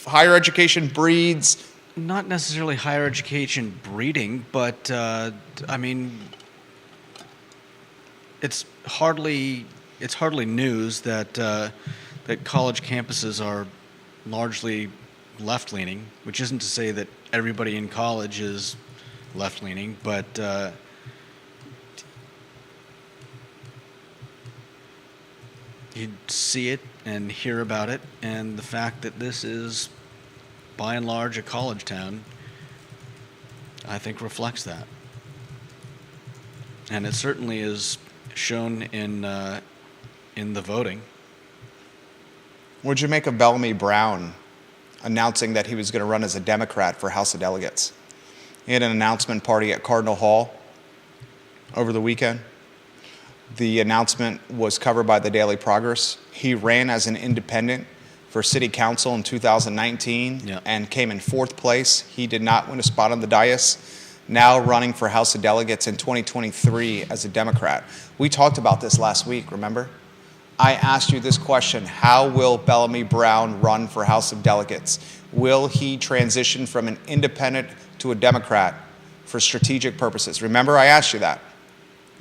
Higher education breeds. Not necessarily higher education breeding, but I mean, it's hardly news that that college campuses are largely left-leaning, which isn't to say that everybody in college is left-leaning, but you see it and hear about it, and the fact that this is, by and large, a college town, I think reflects that. And it certainly is shown in the voting. What'd you make of Bellamy Brown announcing that he was going to run as a Democrat for House of Delegates? He had an announcement party at Cardinal Hall over the weekend. The announcement was covered by the Daily Progress. He ran as an independent for city council in 2019 and came in 4th place. He did not win a spot on the dais. Now running for House of Delegates in 2023 as a Democrat. We talked about this last week, remember? I asked you this question: how will Bellamy Brown run for House of Delegates? Will he transition from an independent to a Democrat for strategic purposes? Remember, I asked you that.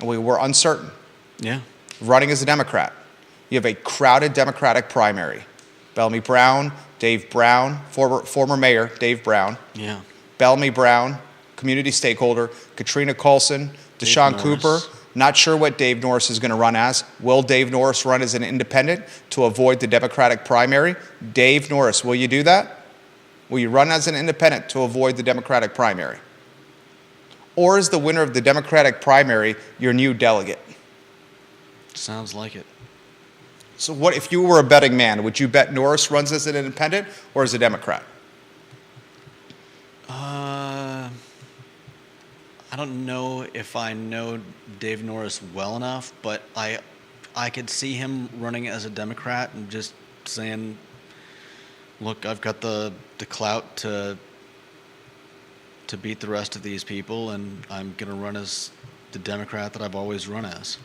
We were uncertain. Yeah. Running as a Democrat. You have a crowded Democratic primary. Bellamy Brown, Dave Brown, former mayor Dave Brown. Yeah. Bellamy Brown, community stakeholder, Katrina Coulson, Deshaun Cooper. Not sure what Dave Norris is going to run as. Will Dave Norris run as an independent to avoid the Democratic primary? Dave Norris, will you do that? Will you run as an independent to avoid the Democratic primary? Or is the winner of the Democratic primary your new delegate? Sounds like it. So what if you were a betting man? Would you bet Norris runs as an independent or as a Democrat? I don't know if I know Dave Norris well enough, but I could see him running as a Democrat and just saying, look, I've got the clout to beat the rest of these people, and I'm going to run as the Democrat that I've always run as.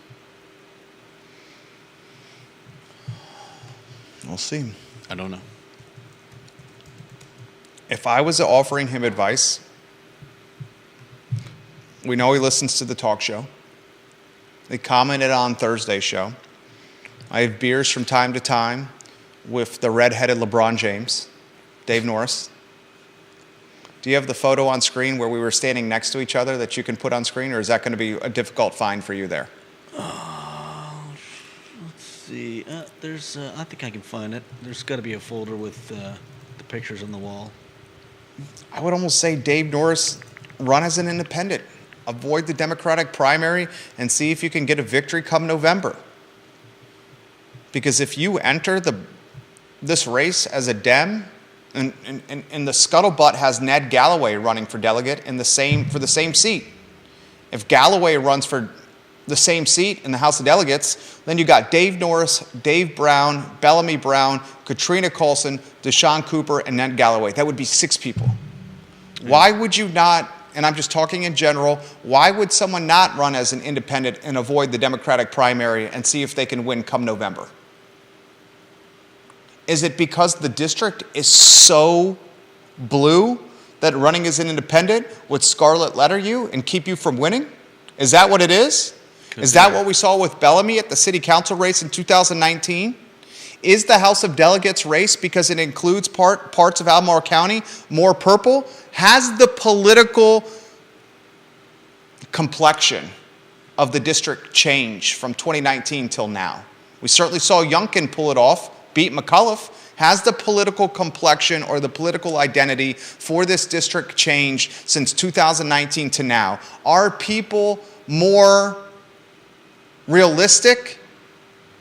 We'll see. I don't know. If I was offering him advice, we know he listens to the talk show. He commented on Thursday's show. I have beers from time to time with the redheaded LeBron James. Dave Norris. Do you have the photo on screen where we were standing next to each other that you can put on screen, or is that going to be a difficult find for you there? Let's see. There's. I think I can find it. There's got to be a folder with the pictures on the wall. I would almost say Dave Norris, run as an independent. Avoid the Democratic primary and see if you can get a victory come November. Because if you enter this race as a Dem, and the scuttlebutt has Ned Galloway running for delegate for the same seat. If Galloway runs for the same seat in the House of Delegates, then you got Dave Norris, Dave Brown, Bellamy Brown, Katrina Coulson, Deshaun Cooper, and Ned Galloway. That would be 6 people. Why would you not, and I'm just talking in general, why would someone not run as an independent and avoid the Democratic primary and see if they can win come November? Is it because the district is so blue that running as an independent would scarlet letter you and keep you from winning? Is that what it is? Is that what we saw with Bellamy at the city council race in 2019? Is the House of Delegates race, because it includes parts of Albemarle County, more purple? Has the political complexion of the district changed from 2019 till now? We certainly saw Youngkin pull it off, beat McAuliffe. Has the political complexion or the political identity for this district changed since 2019 to now? Are people more realistic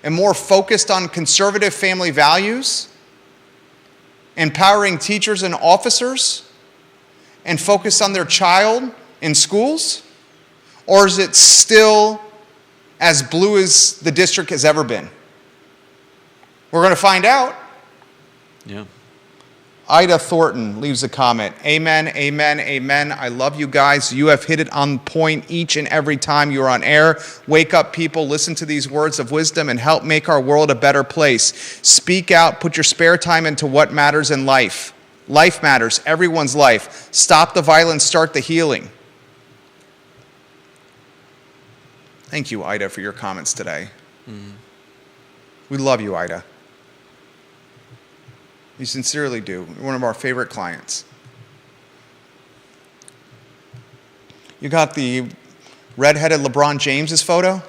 and more focused on conservative family values, empowering teachers and officers, and focused on their child in schools? Or is it still as blue as the district has ever been? We're going to find out. Yeah. Ida Thornton leaves a comment. Amen, amen, amen. I love you guys. You have hit it on point each and every time you're on air. Wake up, people. Listen to these words of wisdom and help make our world a better place. Speak out. Put your spare time into what matters in life. Life matters. Everyone's life. Stop the violence. Start the healing. Thank you, Ida, for your comments today. We love you, Ida. We sincerely do. You're one of our favorite clients. You got the red-headed LeBron James's photo?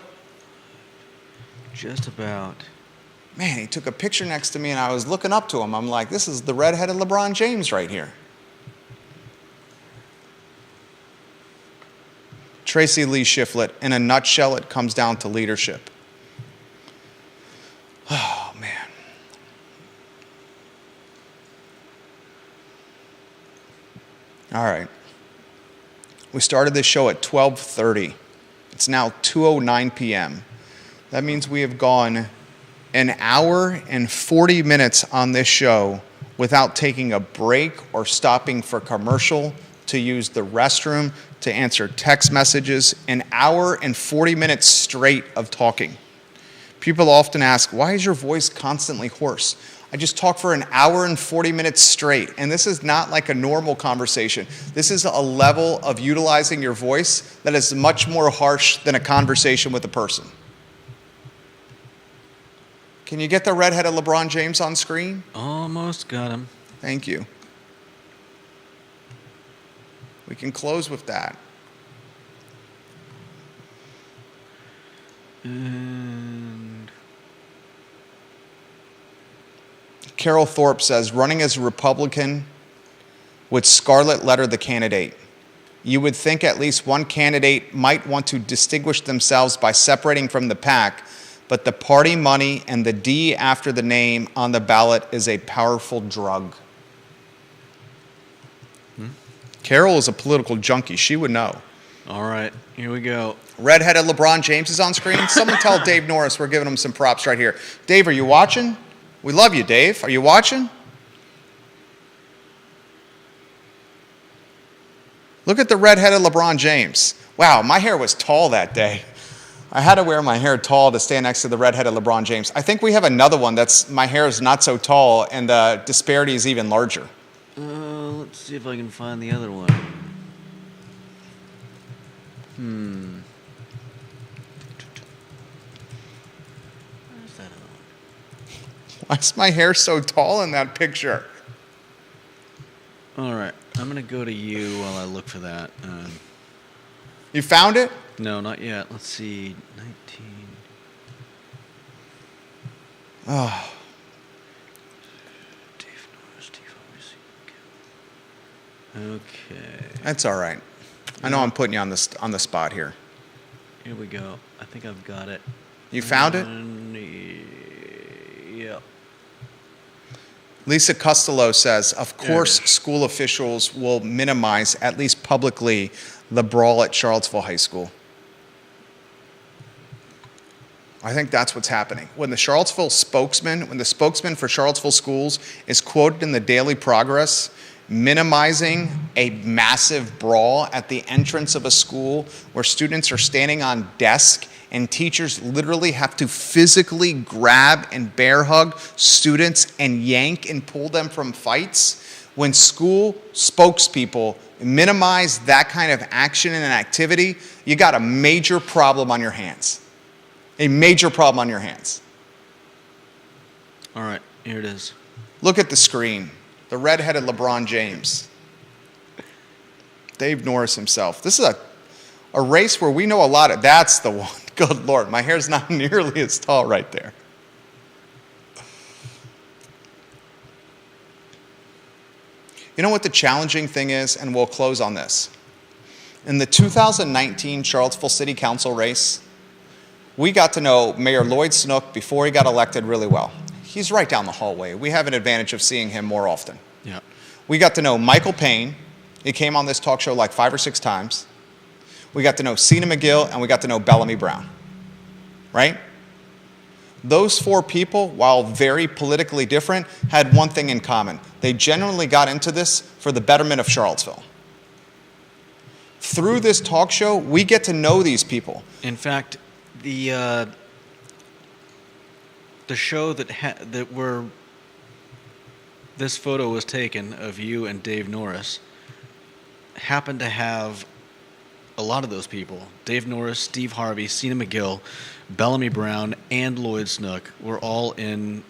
Just about. Man, he took a picture next to me and I was looking up to him. I'm like, this is the red-headed LeBron James right here. Tracy Lee Shiflett, in a nutshell, it comes down to leadership. Oh, man. All right. We started this show at 12:30. It's now 2:09 p.m. That means we have gone an hour and 40 minutes on this show without taking a break or stopping for commercial, to use the restroom, to answer text messages. An hour and 40 minutes straight of talking. People often ask, why is your voice constantly hoarse? I just talk for an hour and 40 minutes straight, and this is not like a normal conversation. This is a level of utilizing your voice that is much more harsh than a conversation with a person. Can you get the red-headed LeBron James on screen? Almost got him. Thank you. We can close with that. And Carol Thorpe says, running as a Republican would scarlet letter the candidate. You would think at least one candidate might want to distinguish themselves by separating from the pack, but the party money and the D after the name on the ballot is a powerful drug. Carol is a political junkie. She would know. all right, here we go. Red-headed LeBron James is on screen. Someone tell Dave Norris we're giving him some props right here. Dave, are you watching? We love you, Dave. Are you watching? Look at the red-headed LeBron James. Wow, my hair was tall that day. I had to wear my hair tall to stand next to the red-headed LeBron James. I think we have another one that's my hair is not so tall and the disparity is even larger. Let's see if I can find the other one. Where's that other one? Why is my hair so tall in that picture? All right, I'm gonna go to you while I look for that. You found it? No, not yet. Let's see. 19. Oh, Dave Norris, Okay. that's all right. I know I'm putting you on the spot here. Here we go. I think I've got it. You found it? Yeah. Lisa Costello says, of There it course, is. school officials will minimize, at least publicly, the brawl at Charlottesville High School. I think that's what's happening. When the spokesman for Charlottesville schools is quoted in the Daily Progress, minimizing a massive brawl at the entrance of a school where students are standing on desks and teachers literally have to physically grab and bear hug students and yank and pull them from fights. When school spokespeople minimize that kind of action and activity, you got a major problem on your hands. A major problem on your hands. All right, here it is. Look at the screen. The red-headed LeBron James. Dave Norris himself. This is a race where we know a lot of. That's the one. Good Lord, my hair's not nearly as tall right there. You know what the challenging thing is? And we'll close on this. In the 2019 Charlottesville City Council race, we got to know Mayor Lloyd Snook before he got elected really well. He's right down the hallway. We have an advantage of seeing him more often. Yeah. We got to know Michael Payne. He came on this talk show like 5 or 6 times. We got to know Cena McGill, and we got to know Bellamy Brown. Right? Those 4 people, while very politically different, had one thing in common. They genuinely got into this for the betterment of Charlottesville. Through this talk show, we get to know these people. In fact, the show where this photo was taken of you and Dave Norris happened to have a lot of those people. Dave Norris, Steve Harvey, Cena McGill, Bellamy Brown, and Lloyd Snook were all in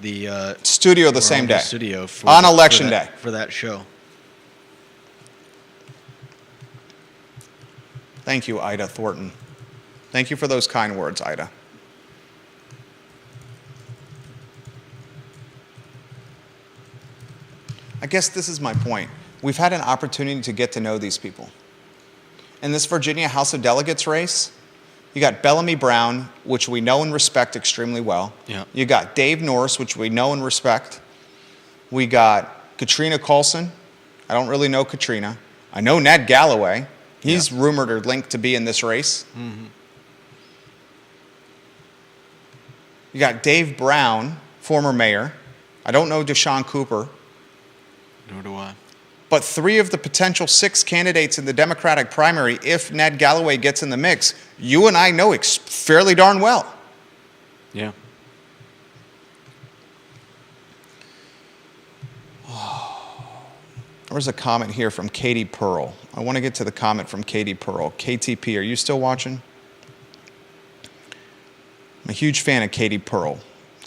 the Studio the same day. Studio On election day. For that show. Thank you, Ida Thornton. Thank you for those kind words, Ida. I guess this is my point. We've had an opportunity to get to know these people. In this Virginia House of Delegates race, you got Bellamy Brown, which we know and respect extremely well. Yeah. You got Dave Norris, which we know and respect. We got Katrina Coulson. I don't really know Katrina. I know Ned Galloway. He's rumored or linked to be in this race. Mm-hmm. You got Dave Brown, former mayor. I don't know Deshaun Cooper. Nor do I. But 3 of the potential 6 candidates in the Democratic primary, if Ned Galloway gets in the mix, you and I know fairly darn well. Yeah. There was a comment here from Katie Pearl. I want to get to the comment from Katie Pearl. KTP, are you still watching? I'm a huge fan of Katie Pearl.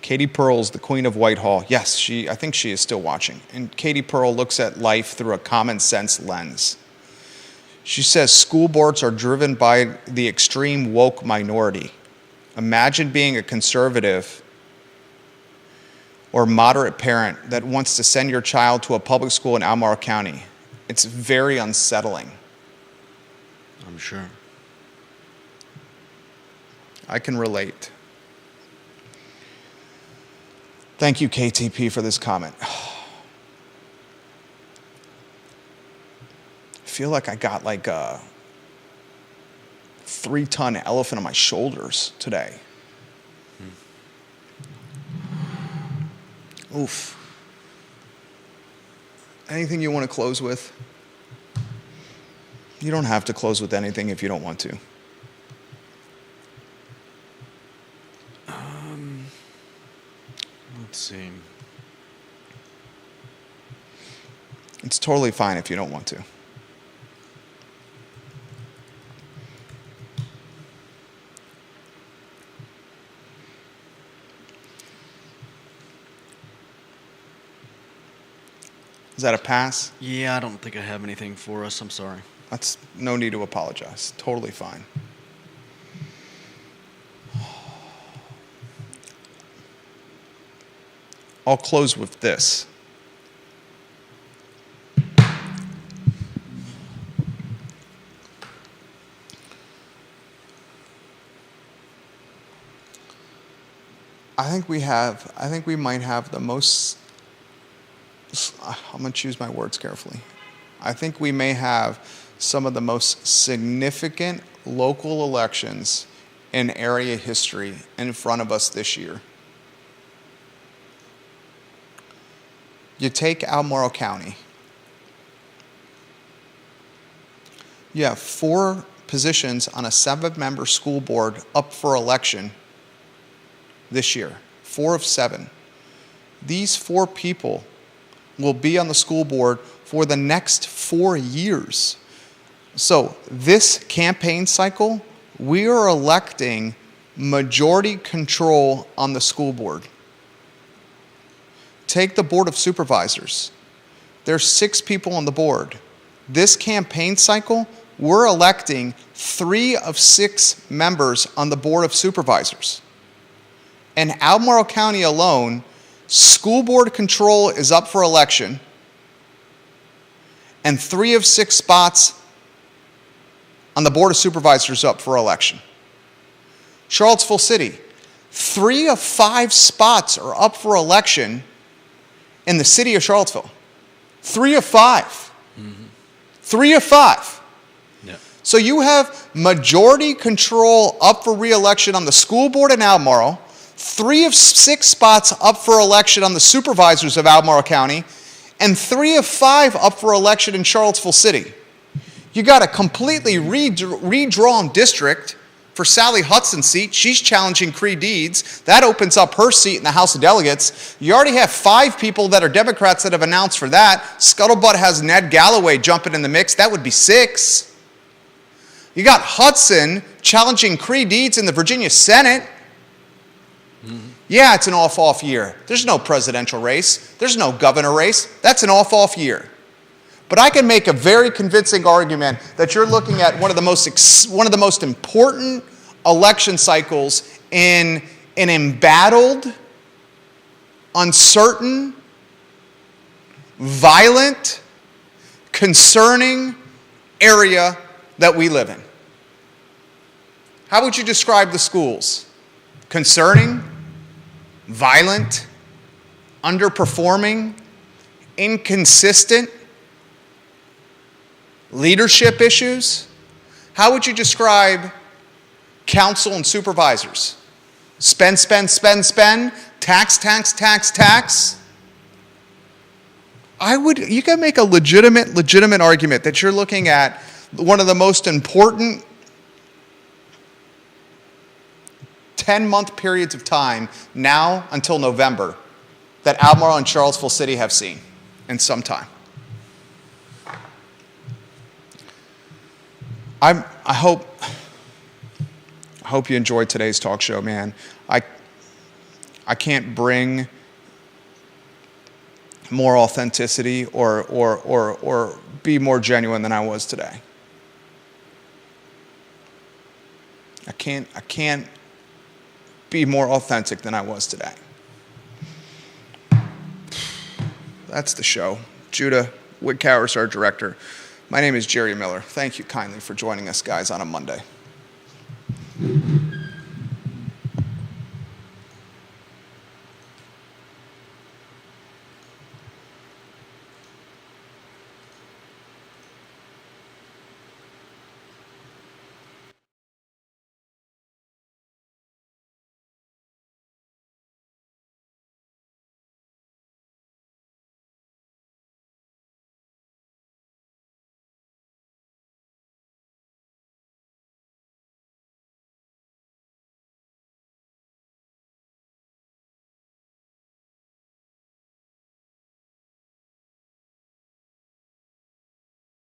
Katie Pearl is the queen of Whitehall. Yes, I think she is still watching. And Katie Pearl looks at life through a common sense lens. She says school boards are driven by the extreme woke minority. Imagine being a conservative or moderate parent that wants to send your child to a public school in Albemarle County. It's very unsettling. I'm sure. I can relate. Thank you, KTP, for this comment. I feel like I got like a 3-ton elephant on my shoulders today. Oof. Anything you want to close with? You don't have to close with anything if you don't want to. Let's see. It's totally fine if you don't want to. Is that a pass? Yeah, I don't think I have anything for us. I'm sorry. That's no need to apologize. Totally fine. I'll close with this. I think we might have the most, I'm going to choose my words carefully. I think we may have some of the most significant local elections in area history in front of us this year. You take Albemarle County. You have 4 positions on a 7-member school board up for election this year. 4 of 7. These 4 people will be on the school board for the next 4 years. So this campaign cycle, we are electing majority control on the school board. Take the Board of Supervisors. There's 6 people on the board. This campaign cycle, we're electing 3 of 6 members on the Board of Supervisors. In Albemarle County alone, school board control is up for election, and 3 of 6 spots on the Board of Supervisors up for election. Charlottesville City, 3 of 5 spots are up for election in the city of Charlottesville. 3 of 5. Mm-hmm. 3 of 5. Yeah. So you have majority control up for re-election on the school board in Albemarle, 3 of 6 spots up for election on the supervisors of Albemarle County, and 3 of 5 up for election in Charlottesville City. You got a completely redrawn district for Sally Hudson's seat. She's challenging Creed Deeds. That opens up her seat in the House of Delegates. You already have 5 people that are Democrats that have announced for that. Scuttlebutt has Ned Galloway jumping in the mix. That would be 6. You got Hudson challenging Creed Deeds in the Virginia Senate. Mm-hmm. Yeah, it's an off year. There's no presidential race. There's no governor race. That's an off year. But I can make a very convincing argument that you're looking at one of the most important election cycles in an embattled, uncertain, violent, concerning area that we live in. How would you describe the schools? Concerning, violent, underperforming, inconsistent, leadership issues? How would you describe council and supervisors? Spend, spend, spend, spend, tax, tax, tax, tax. You can make a legitimate argument that you're looking at one of the most important 10-month periods of time now until November that Albemarle and Charlottesville City have seen in some time. I hope you enjoyed today's talk show, man. I can't bring more authenticity or be more genuine than I was today. I can't be more authentic than I was today. That's the show. Judah Woodcower is our director. My name is Jerry Miller. Thank you kindly for joining us, guys, on a Monday.